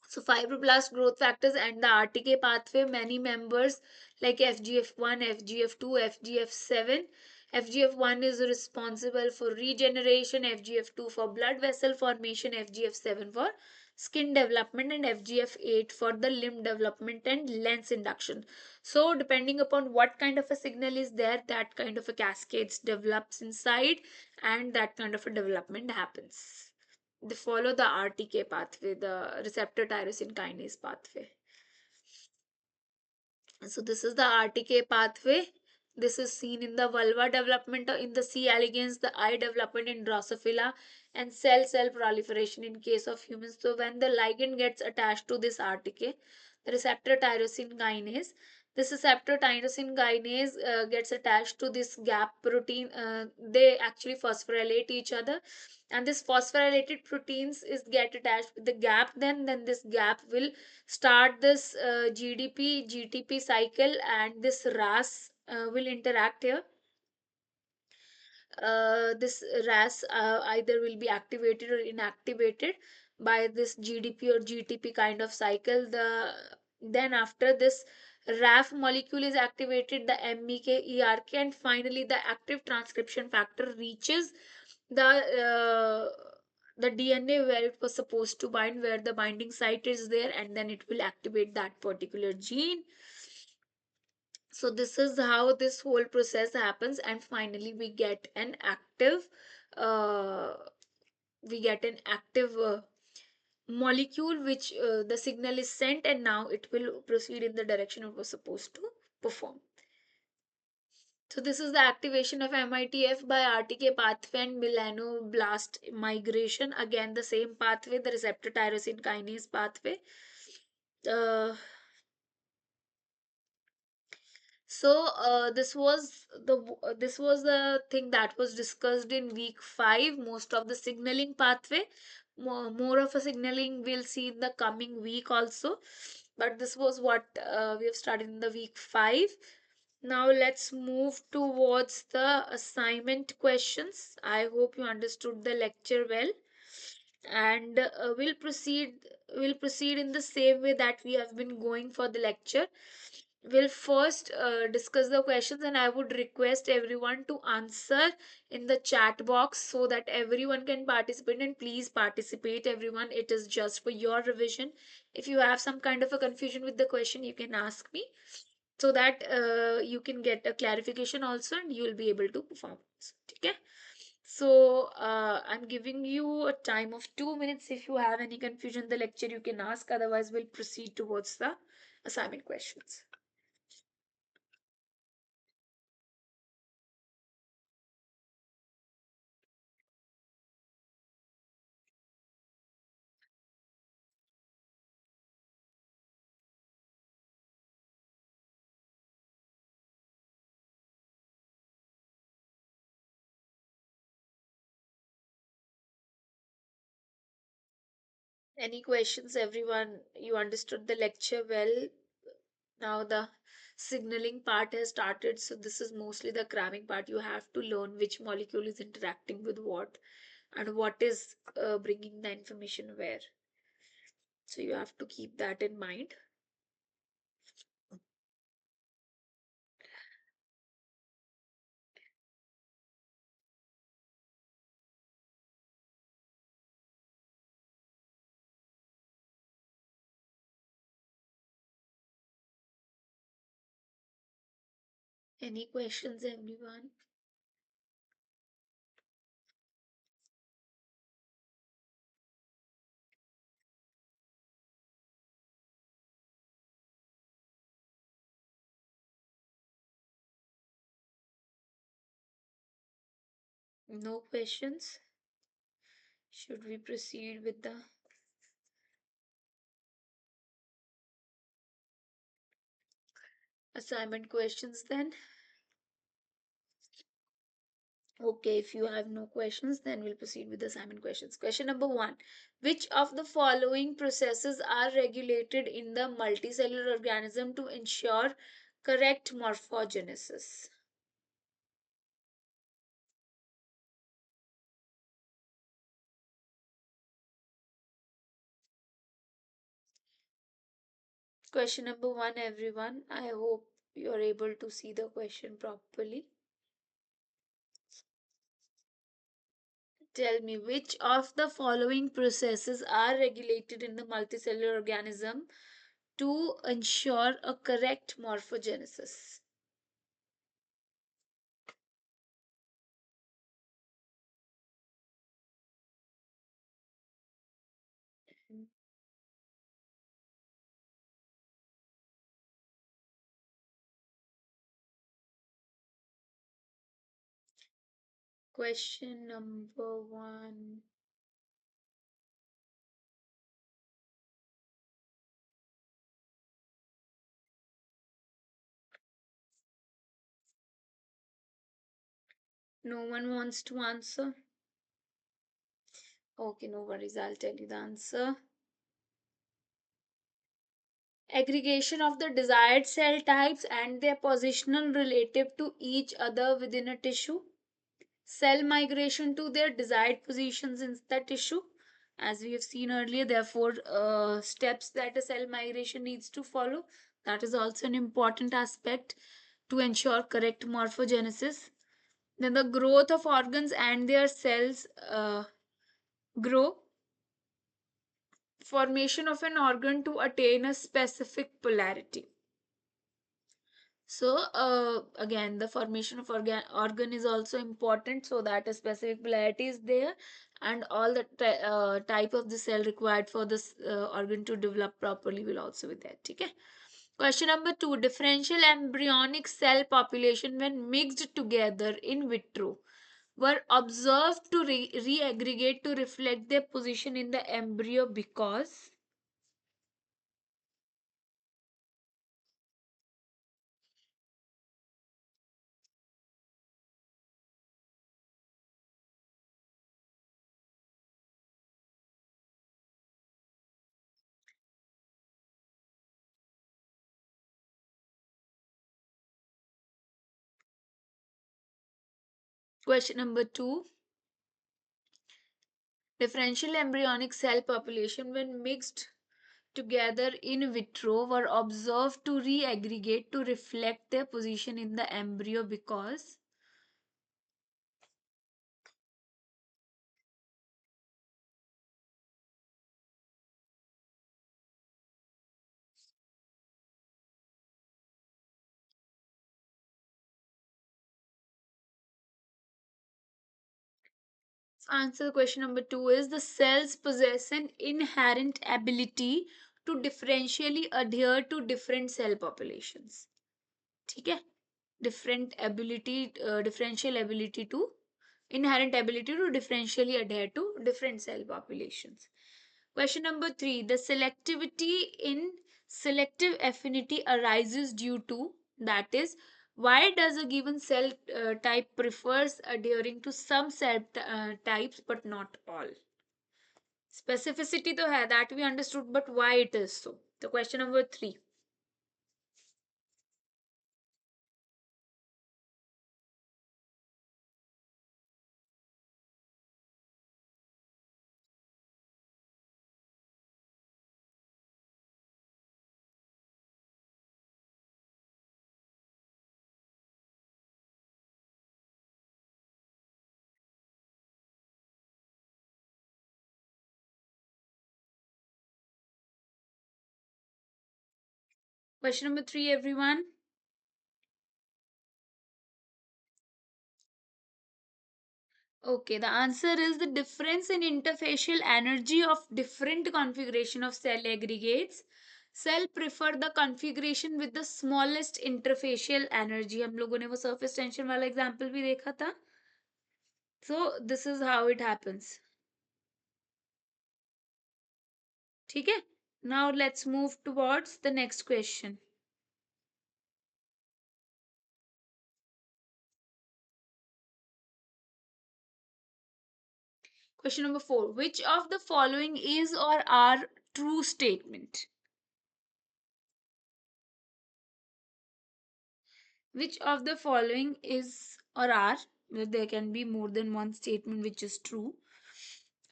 So fibroblast growth factors and the RTK pathway, many members like FGF1, FGF2, FGF7. FGF1 is responsible for regeneration, FGF2 for blood vessel formation, FGF7 for skin development, and FGF8 for the limb development and lens induction. So depending upon what kind of a signal is there, that kind of a cascades develops inside, and that kind of a development happens. They follow the RTK pathway, the receptor tyrosine kinase pathway. So this is the RTK pathway. This is seen in the vulva development in the C. elegans, the eye development in Drosophila, and cell proliferation in case of humans. So when the ligand gets attached to this RTK, the receptor tyrosine kinase, this receptor tyrosine kinase gets attached to this gap protein. They actually phosphorylate each other, and this phosphorylated proteins is get attached with the gap. Then this gap will start this GTP cycle, and this RAS will interact here. This RAS either will be activated or inactivated by this GDP or GTP kind of cycle. Then after this RAF molecule is activated, the MEK, ERK, and finally the active transcription factor reaches the DNA where it was supposed to bind, where the binding site is there, and then it will activate that particular gene. So this is how this whole process happens, and finally uh, we get an active molecule which the signal is sent, and now it will proceed in the direction it was supposed to perform. So this is the activation of MITF by RTK pathway and melanoblast migration. Again, the same pathway, the receptor tyrosine kinase pathway. This was the thing that was discussed in week 5. Most of the signaling pathway, more of a signaling we'll see in the coming week also, but this was what we have started in the week 5. Now let's move towards the assignment questions. I hope you understood the lecture well, and we'll proceed in the same way that we have been going for the lecture. We'll first discuss the questions, and I would request everyone to answer in the chat box so that everyone can participate. And please participate, everyone. It is just for your revision. If you have some kind of a confusion with the question, you can ask me so that you can get a clarification also, and you will be able to perform. Okay. So I'm giving you a time of 2 minutes. If you have any confusion in the lecture, you can ask. Otherwise, we'll proceed towards the assignment questions. Any questions, everyone? You understood the lecture well. Now the signaling part has started. So this is mostly the cramming part. You have to learn which molecule is interacting with what and what is bringing the information where. So you have to keep that in mind. Any questions, everyone? No questions? Should we proceed with the assignment questions then? Okay, if you have no questions, then we'll proceed with the assignment questions. Question number one: which of the following processes are regulated in the multicellular organism to ensure correct morphogenesis? Question number one, everyone. I hope you're able to see the question properly. Tell me, which of the following processes are regulated in the multicellular organism to ensure a correct morphogenesis? Question number one. No one wants to answer? Okay, no worries. I'll tell you the answer. Aggregation of the desired cell types and their positional relative to each other within a tissue. Cell migration to their desired positions in the tissue. As we have seen earlier, there are four steps that a cell migration needs to follow. That is also an important aspect to ensure correct morphogenesis. Then the growth of organs and their cells grow. Formation of an organ to attain a specific polarity. So again, the formation of organ is also important so that a specific polarity is there, and all the type of the cell required for this organ to develop properly will also be there. Okay. Question number two: differential embryonic cell population when mixed together in vitro were observed to re-aggregate to reflect their position in the embryo because. Question number 2. Differential embryonic cell population when mixed together in vitro were observed to re-aggregate to reflect their position in the embryo because answer question number 2 is the cells possess an inherent ability to differentially adhere to different cell populations. ठीक है different ability differential ability to inherent ability to differentially adhere to different cell populations. Question number 3. The selectivity in selective affinity arises due to, that is, why does a given cell type prefers adhering to some cell types but not all? Specificity तो है, that we understood, but why it is so? The question number 3. Question number 3, everyone. Okay, the answer is the difference in interfacial energy of different configuration of cell aggregates. Cell prefer the configuration with the smallest interfacial energy. हम लोगों ने वो surface tension वाला example भी देखा था. So this is how it happens. ठीक है? Now let's move towards the next question. Question number 4. Which of the following is or are true statement? Which of the following is or are, well, there can be more than one statement which is true,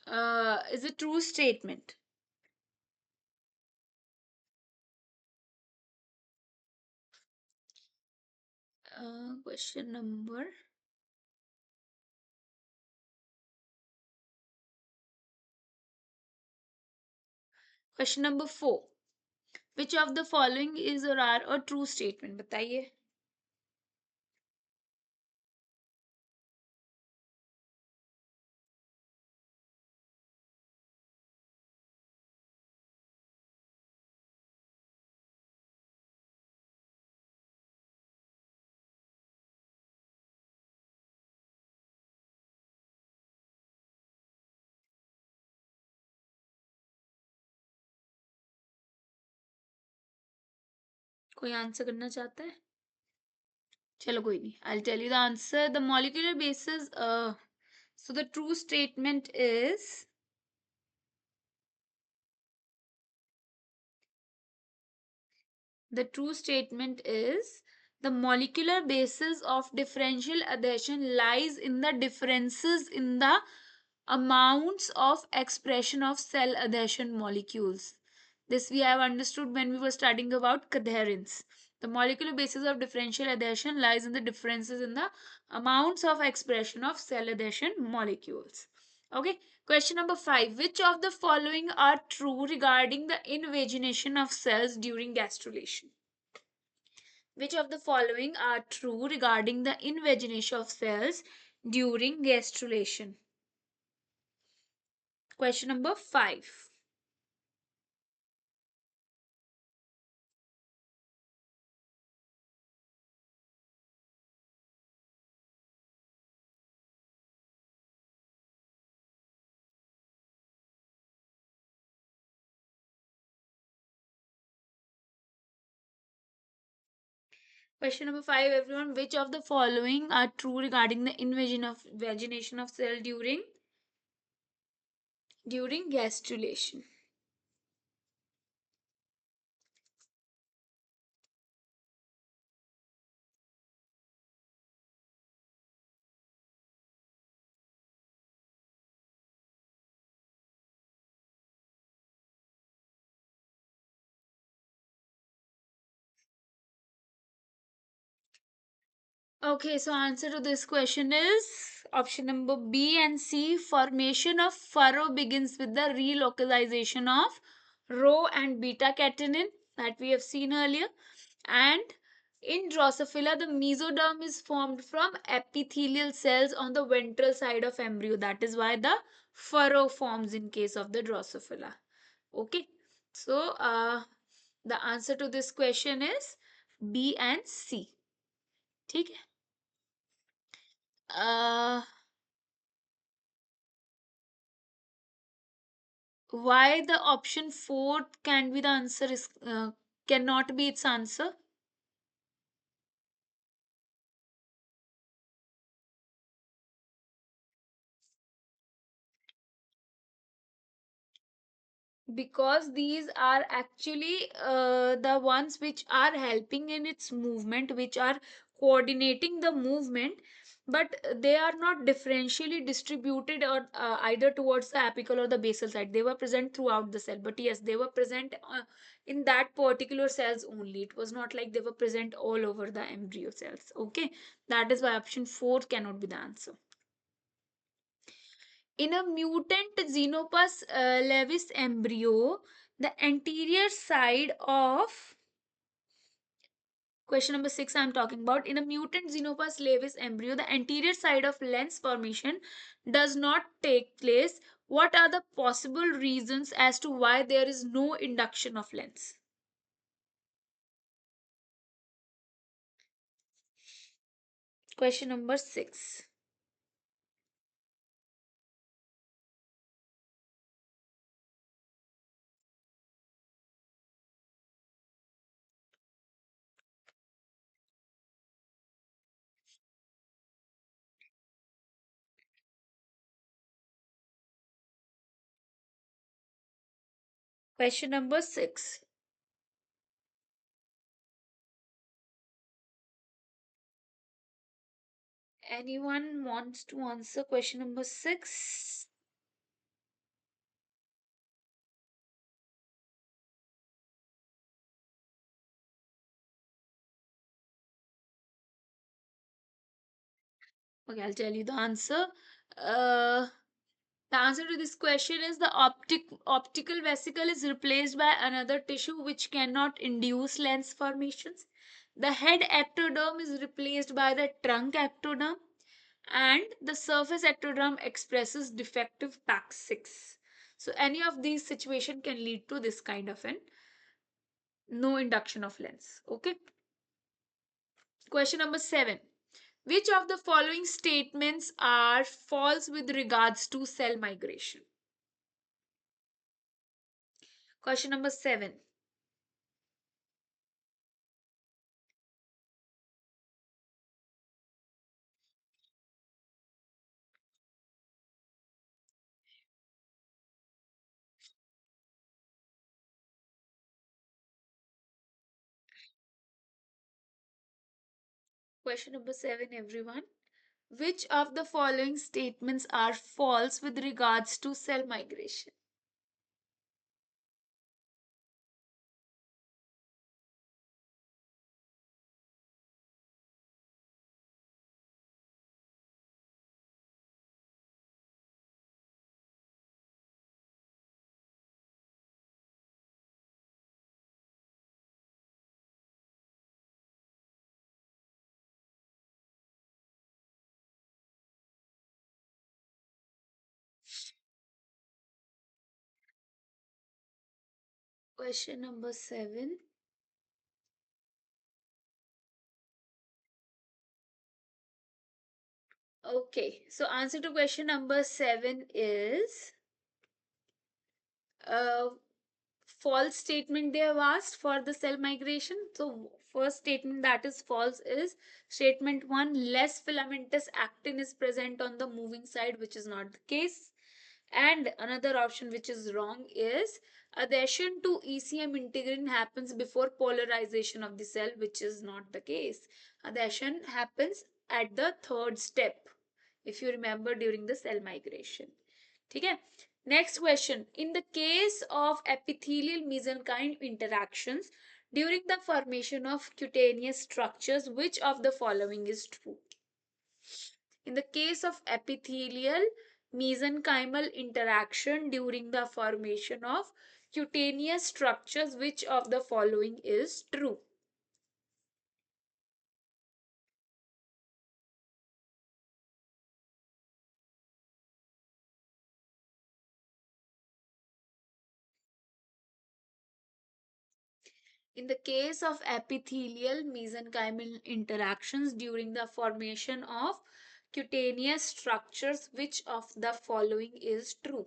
is a true statement? Question number question number 4. Which of the following is or are a true statement? बताइए. कोई answer करना चाहता है? चलो कोई नहीं. I'll tell you the answer. The molecular basis. So the true statement is the true statement is the molecular basis of differential adhesion lies in the differences in the amounts of expression of cell adhesion molecules. This we have understood when we were studying about coherence. The molecular basis of differential adhesion lies in the differences in the amounts of expression of cell adhesion molecules. Okay, question number 5. Which of the following are true regarding the invagination of cells during gastrulation? Which of the following are true regarding the invagination of cells during gastrulation? Question number 5. Question number 5, everyone. Which of the following are true regarding the invagination of cell during gastrulation? Okay, so answer to this question is option number B and C. Formation of furrow begins with the relocalization of rho and beta catenin that we have seen earlier. And in Drosophila, the mesoderm is formed from epithelial cells on the ventral side of embryo. That is why the furrow forms in case of the Drosophila. Okay, so the answer to this question is B and C. ठीक है. Uh, why the option 4 can be the answer is cannot be its answer? Because these are actually the ones which are helping in its movement, which are coordinating the movement, but they are not differentially distributed or either towards the apical or the basal side. They were present throughout the cell, but yes, they were present in that particular cells only. It was not like they were present all over the embryo cells. Okay, that is why option 4 cannot be the answer. In a mutant Xenopus levis embryo, the anterior side of question number 6 I'm talking about. In a mutant Xenopus levis embryo, the anterior side of lens formation does not take place. What are the possible reasons as to why there is no induction of lens? Question number 6. Question number 6. Anyone wants to answer question number 6? Okay, I'll tell you the answer. Uh, The answer to this question is the optical vesicle is replaced by another tissue which cannot induce lens formations. The head ectoderm is replaced by the trunk ectoderm, and the surface ectoderm expresses defective PAX6. So any of these situation can lead to this kind of an no induction of lens. Okay. Question number 7. Which of the following statements are false with regards to cell migration? Question number 7. Question number 7, everyone. Which of the following statements are false with regards to cell migration? Question number 7. Okay, so answer to question number 7 is uh, false statement they have asked for the cell migration. So first statement that is false is statement 1, less filamentous actin is present on the moving side, which is not the case. And another option which is wrong is adhesion to ECM integrin happens before polarization of the cell, which is not the case. Adhesion happens at the third step, if you remember, during the cell migration. Okay. Next question. In the case of epithelial mesenchyme interactions, During the formation of cutaneous structures, which of the following is true? In the case of epithelial mesenchymal interaction during the formation of cutaneous structures, which of the following is true? In the case of epithelial mesenchymal interactions during the formation of cutaneous structures, which of the following is true?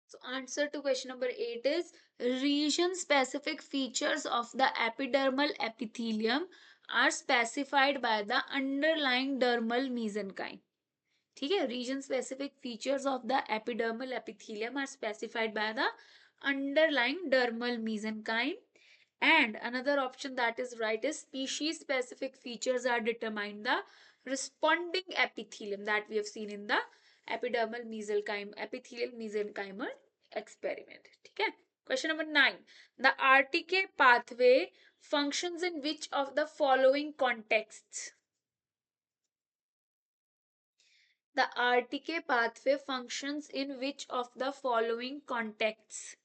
So, answer to question number 8 is region specific features of the epidermal epithelium are specified by the underlying dermal mesenchyme. ठीक है, region specific features of the epidermal epithelium are specified by the underlying dermal mesenchyme. And another option that is right is species specific features are determined the responding epithelium that we have seen in the epidermal mesenchyme epithelial mesenchymal experiment. ठीक है. Question number 9. The RTK pathway functions in which of the following contexts? The RTK pathway functions in which of the following contexts?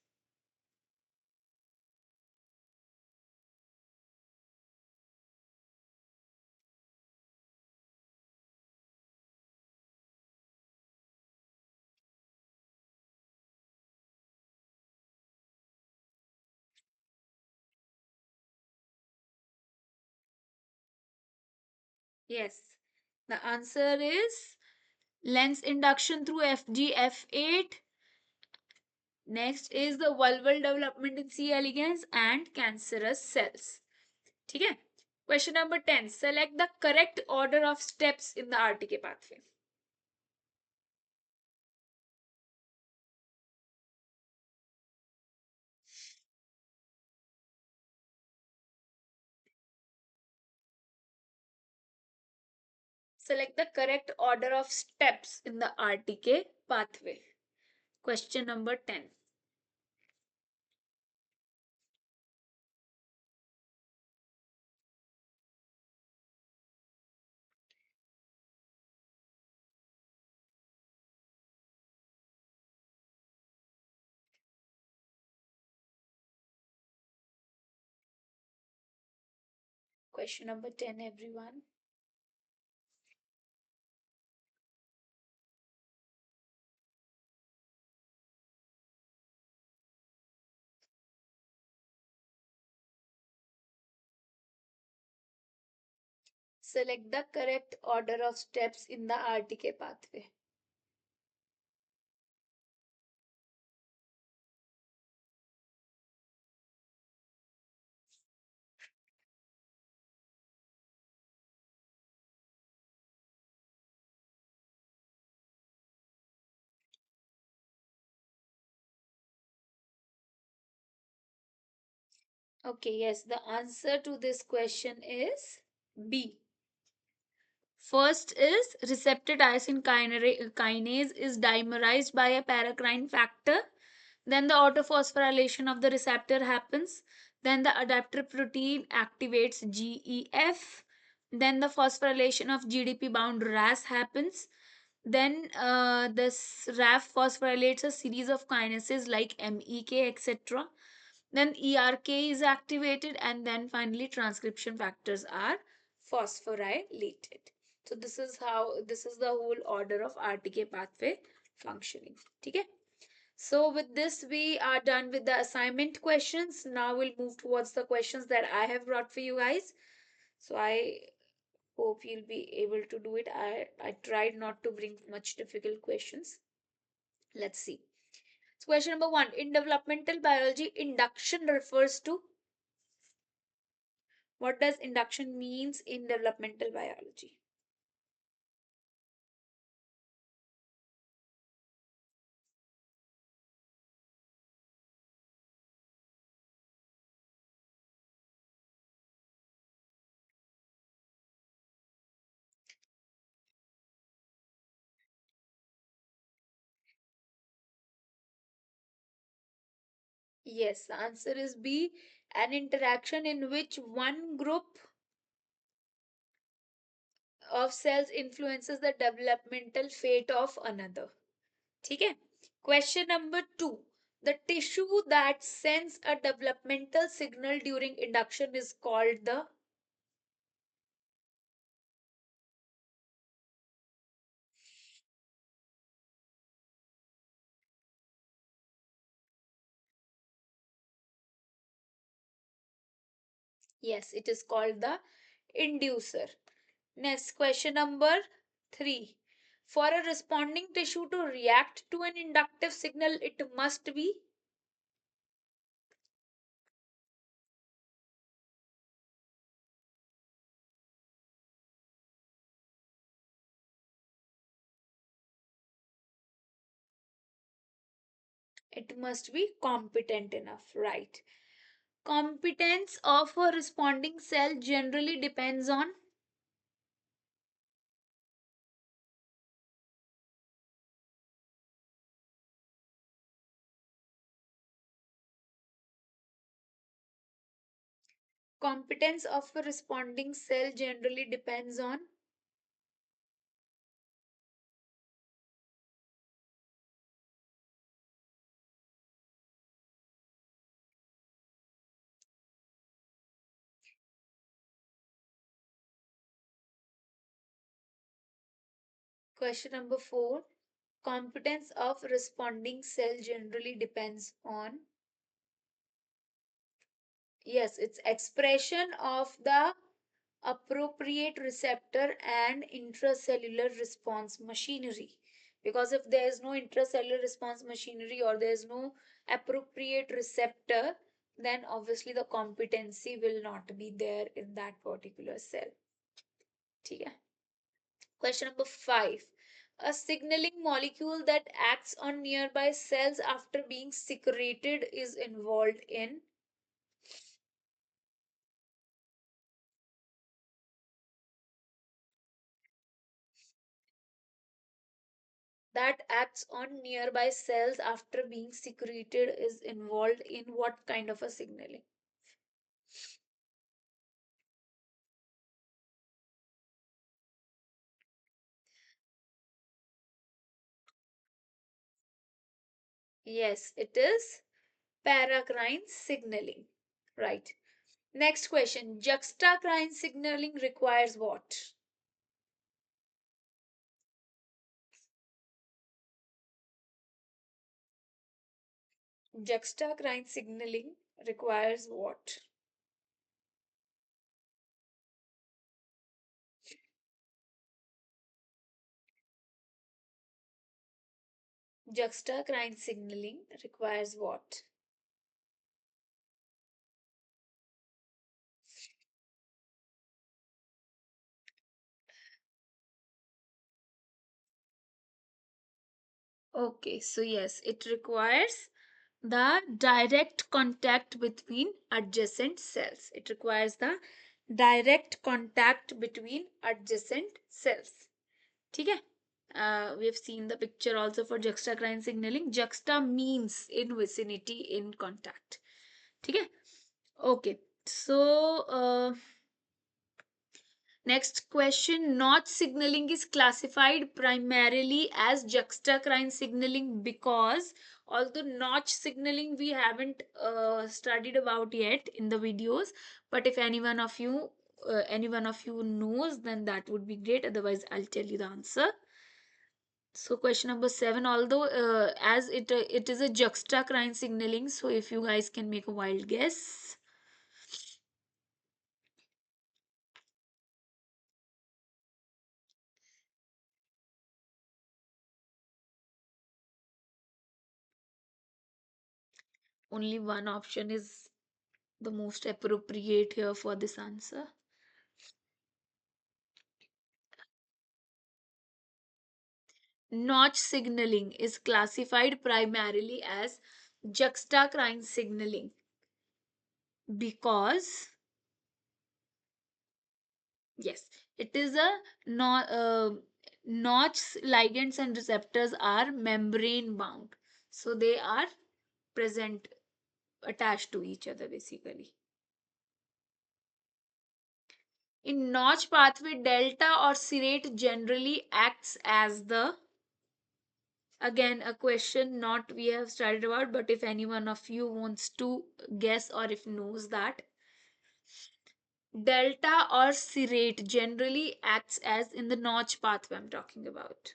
Yes. The answer is lens induction through FGF8. Next is the vulval development in C. elegans and cancerous cells. ठीक है. Question number 10. Select the correct order of steps in the RTK pathway. Select the correct order of steps in the RTK pathway. Question number 10. Question number 10, everyone. Select the correct order of steps in the RTK pathway. Okay, yes, the answer to this question is B. First is receptor tyrosine kinase is dimerized by a paracrine factor. Then the autophosphorylation of the receptor happens. Then the adapter protein activates GEF. Then the phosphorylation of GDP bound RAS happens. Then this RAF phosphorylates a series of kinases like MEK, etc. Then ERK is activated, and then finally transcription factors are phosphorylated. So this is the whole order of RTK pathway functioning. Okay. So with this we are done with the assignment questions. Now we'll move towards the questions that I have brought for you guys. So I hope you'll be able to do it. I tried not to bring much difficult questions. Let's see. So question number 1. In developmental biology, induction refers to what does induction means in developmental biology? Yes, the answer is B. An interaction in which one group of cells influences the developmental fate of another. ठीक है? Question number 2. The tissue that sends a developmental signal during induction is called the. Yes, it is called the inducer. Next, question number 3. For a responding tissue to react to an inductive signal, it must be. It must be competent enough, right? Competence of a responding cell generally depends on. Competence of a responding cell generally depends on. Question number 4. Competence of responding cell generally depends on. Yes, it's expression of the appropriate receptor and intracellular response machinery. Because if there is no intracellular response machinery or there is no appropriate receptor, then obviously the competency will not be there in that particular cell. ठीक है? Question number 5. A signaling molecule that acts on nearby cells after being secreted is involved in. That acts on nearby cells after being secreted is involved in what kind of a signaling? Yes, it is paracrine signaling. Right. Next question. Juxtacrine signaling requires what? Juxtacrine signaling requires what? Juxtacrine signaling requires what? Okay, so yes, it requires the direct contact between adjacent cells. It requires the direct contact between adjacent cells. ठीक है? We have seen the picture also for juxtacrine signaling. Juxta means in vicinity, in contact. ठीक है? Okay. So, next question. Notch signaling is classified primarily as juxtacrine signaling because although notch signaling we haven't studied about yet in the videos, but if any one of you knows, then that would be great. Otherwise, I'll tell you the answer. So question number 7, although as it is a juxtacrine signaling, so if you guys can make a wild guess. Only one option is the most appropriate here for this answer. Notch signaling is classified primarily as juxtacrine signaling because yes, it is a notch ligands and receptors are membrane bound, so they are present attached to each other basically. In notch pathway, delta or serrate generally acts as the, again a question not we have studied about, but if any one of you wants to guess or if knows that, delta or serrate generally acts as in the notch pathway I'm talking about.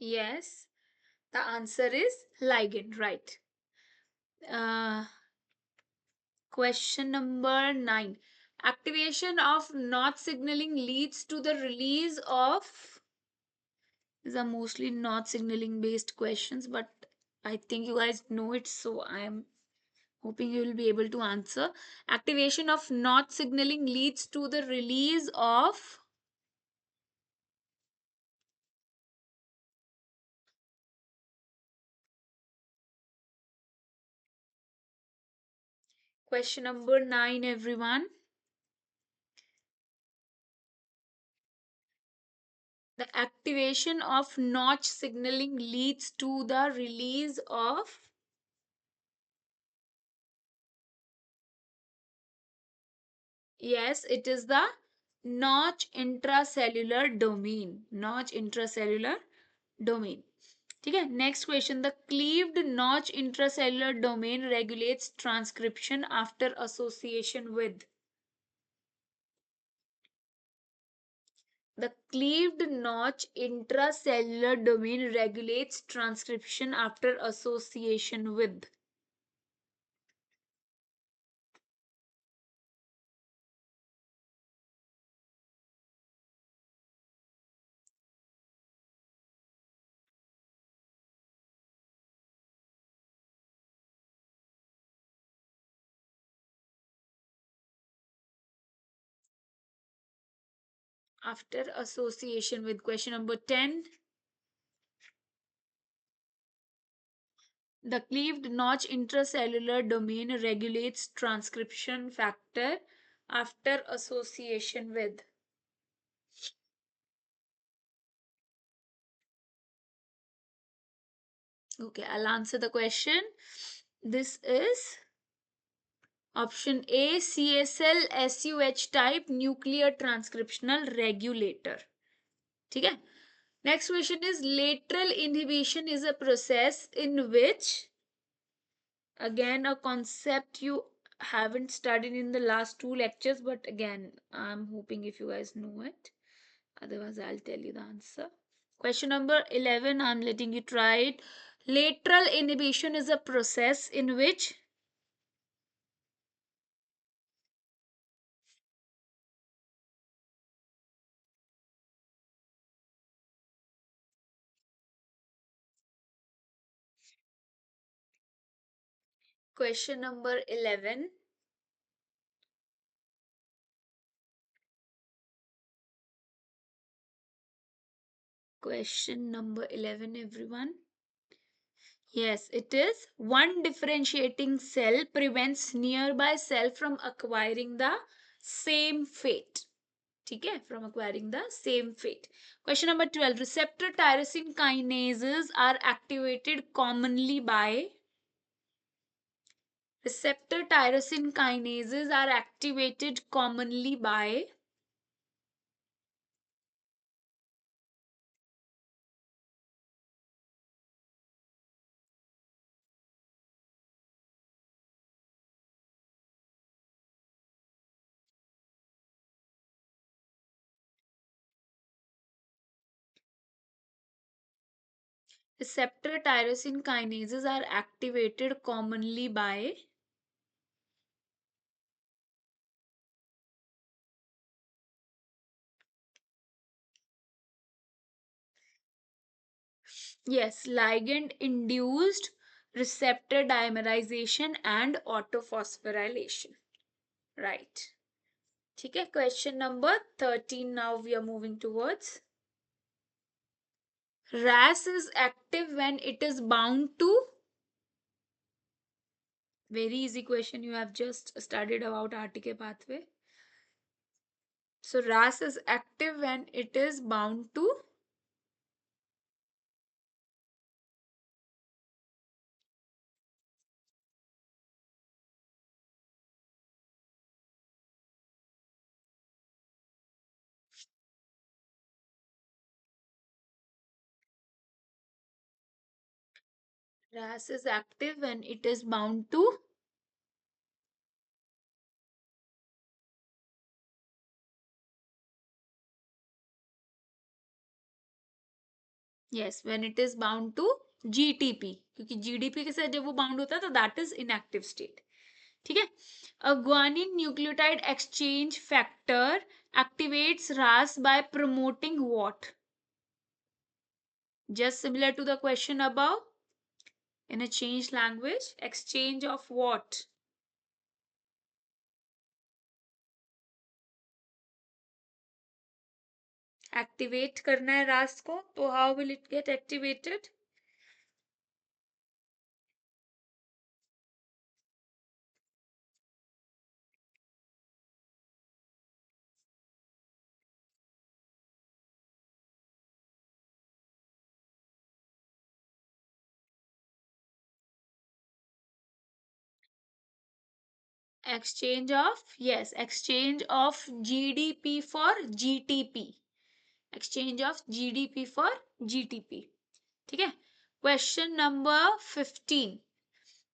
Yes, the answer is ligand, right? uh, Question number 9. Activation of notch signaling leads to the release of. These are mostly notch signaling based questions, but I think you guys know it, so I am hoping you will be able to answer. Activation of notch signaling leads to the release of. Question number 9, everyone. The activation of notch signaling leads to the release of. Yes, it is the notch intracellular domain. Notch intracellular domain. ठीक है. Next question. The cleaved notch intracellular domain regulates transcription after association with. The cleaved notch intracellular domain regulates transcription after association with. After association with. Question number 10. The cleaved notch intracellular domain regulates transcription factor after association with. Okay, I'll answer the question. This is option A, CSL SUH type nuclear transcriptional regulator. ठीक है? Next question is lateral inhibition is a process in which, again a concept you haven't studied in the last two lectures, but again I'm hoping if you guys know it, otherwise I'll tell you the answer. Question number 11, I'm letting you try it. Lateral inhibition is a process in which. Question number 11. Question number 11, everyone. Yes, it is. One differentiating cell prevents nearby cell from acquiring the same fate. Okay, from acquiring the same fate. Question number 12. Receptor tyrosine kinases are activated commonly by. Receptor tyrosine kinases are activated commonly by. Receptor tyrosine kinases are activated commonly by. Yes, ligand induced receptor dimerization and autophosphorylation. Right. Okay, question number 13. Now we are moving towards. RAS is active when it is bound to. Very easy question. You have just studied about RTK pathway. So RAS is active when it is bound to. RAS is active when it is bound to. Yes, when it is bound to GTP, क्योंकि GDP के साथ जब वो bound होता है तो that is inactive state. ठीक है. A guanine nucleotide exchange factor activates RAS by promoting what? Just similar to the question above. In a changed language, exchange of what? Activate करना है RAS को, तो how will it get activated? Exchange of, yes, exchange of GDP for GTP. Exchange of GDP for GTP. ठीक है. Question number 15.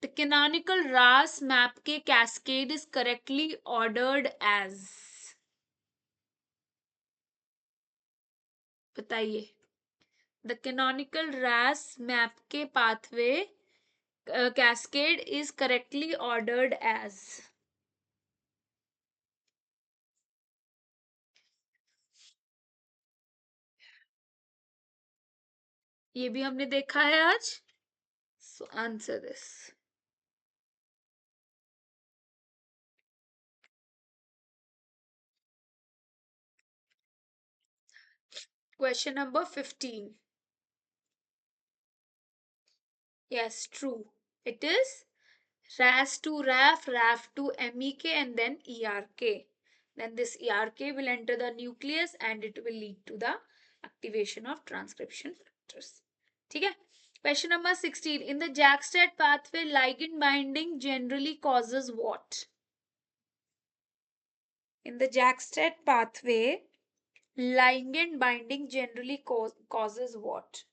The canonical RAS map के cascade is correctly ordered as. बताइए. The canonical RAS map के pathway cascade is correctly ordered as. ये भी हमने देखा है आज. So answer this. Question number 15. Yes, true. It is RAS to RAF, RAF to MEK, and then ERK. Then this ERK will enter the nucleus and it will lead to the activation of transcription factors. ठीक है. Question number 16. In the JAK-STAT pathway, ligand binding generally causes what? In the JAK-STAT pathway, ligand binding generally causes what?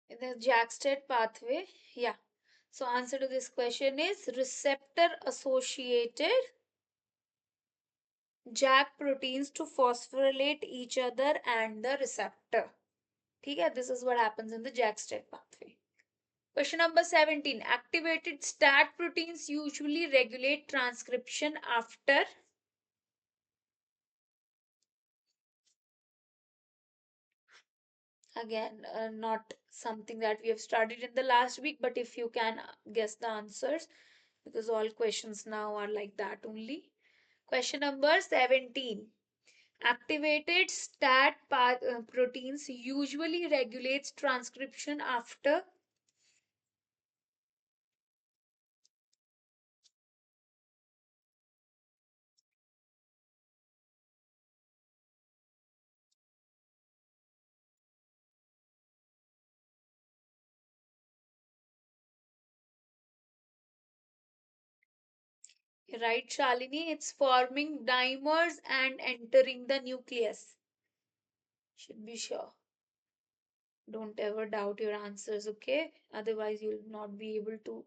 In the JAK-STAT pathway, yeah. So answer to this question is receptor associated JAK proteins to phosphorylate each other and the receptor. ठीक है. This is what happens in the JAK-STAT pathway. Question number 17. Activated STAT proteins usually regulate transcription after. Again, not something that we have studied in the last week, but if you can guess the answers, because all questions now are like that only. Question number 17. Activated STAT proteins usually regulates transcription after. Right, Shalini? It's forming dimers and entering the nucleus. Should be sure. Don't ever doubt your answers, okay? Otherwise, you'll not be able to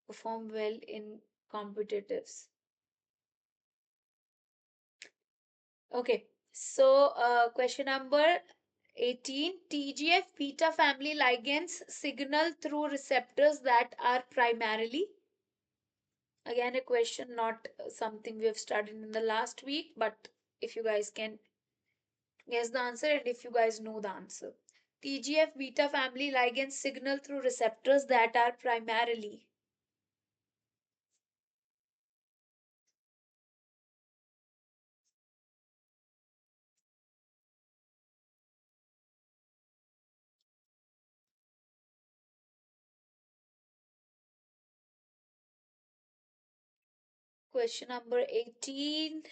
perform well in competitives. Okay, so question number 18. TGF beta family ligands signal through receptors that are primarily. Again, a question, not something we have studied in the last week, but if you guys can guess the answer and if you guys know the answer. TGF beta family ligands signal through receptors that are primarily. Question number 18.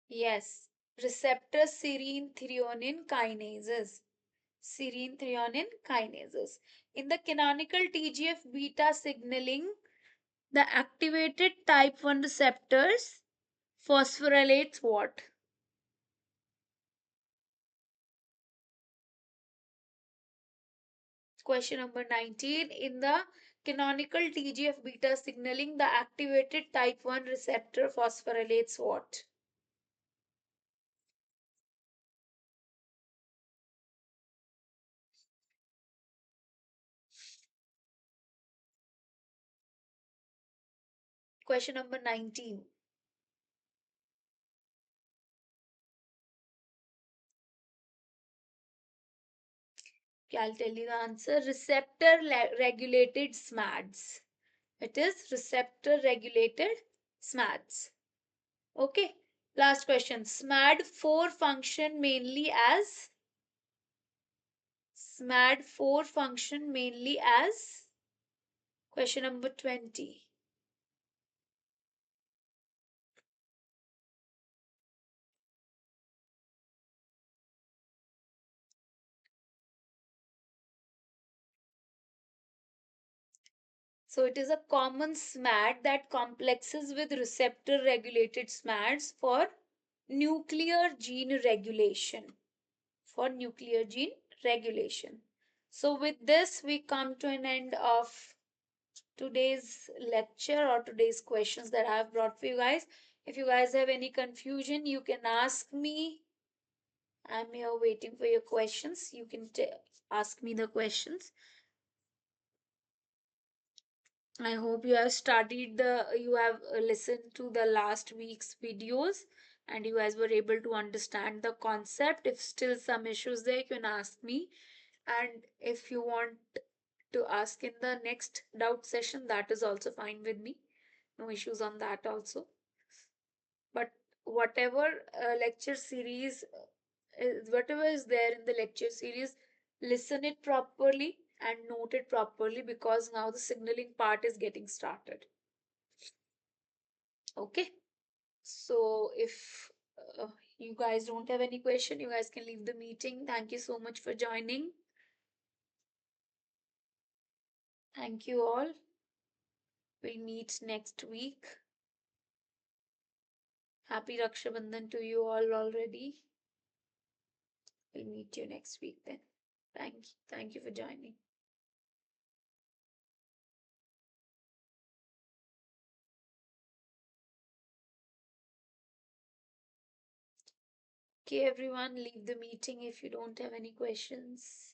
Yes, receptor serine threonine kinases. Serine threonine kinases. In the canonical TGF beta signaling, the activated type 1 receptors phosphorylates what? Question number 19. In the canonical TGF beta signaling, the activated type 1 receptor phosphorylates what? Question number 19. Okay, I'll tell you the answer. Receptor regulated SMADs. It is receptor regulated SMADs. Okay. Last question. SMAD4 function mainly as. SMAD4 function mainly as. Question number 20. So it is a common SMAD that complexes with receptor regulated SMADs for nuclear gene regulation. For nuclear gene regulation. So with this we come to an end of today's lecture or today's questions that I have brought for you guys. If you guys have any confusion, you can ask me. I'm here waiting for your questions. You can ask me the questions. I hope you have you have listened to the last week's videos and you guys were able to understand the concept. If still some issues there, you can ask me. And if you want to ask in the next doubt session, that is also fine with me. No issues on that also. But whatever lecture series, whatever is there in the lecture series, listen it properly and note it properly because now the signaling part is getting started. Okay. So if you guys don't have any question, you guys can leave the meeting. Thank you so much for joining. Thank you all. We'll meet next week. Happy Raksha Bandhan to you all already. We'll meet you next week then. Thank you. Thank you for joining. Okay, everyone, leave the meeting if you don't have any questions.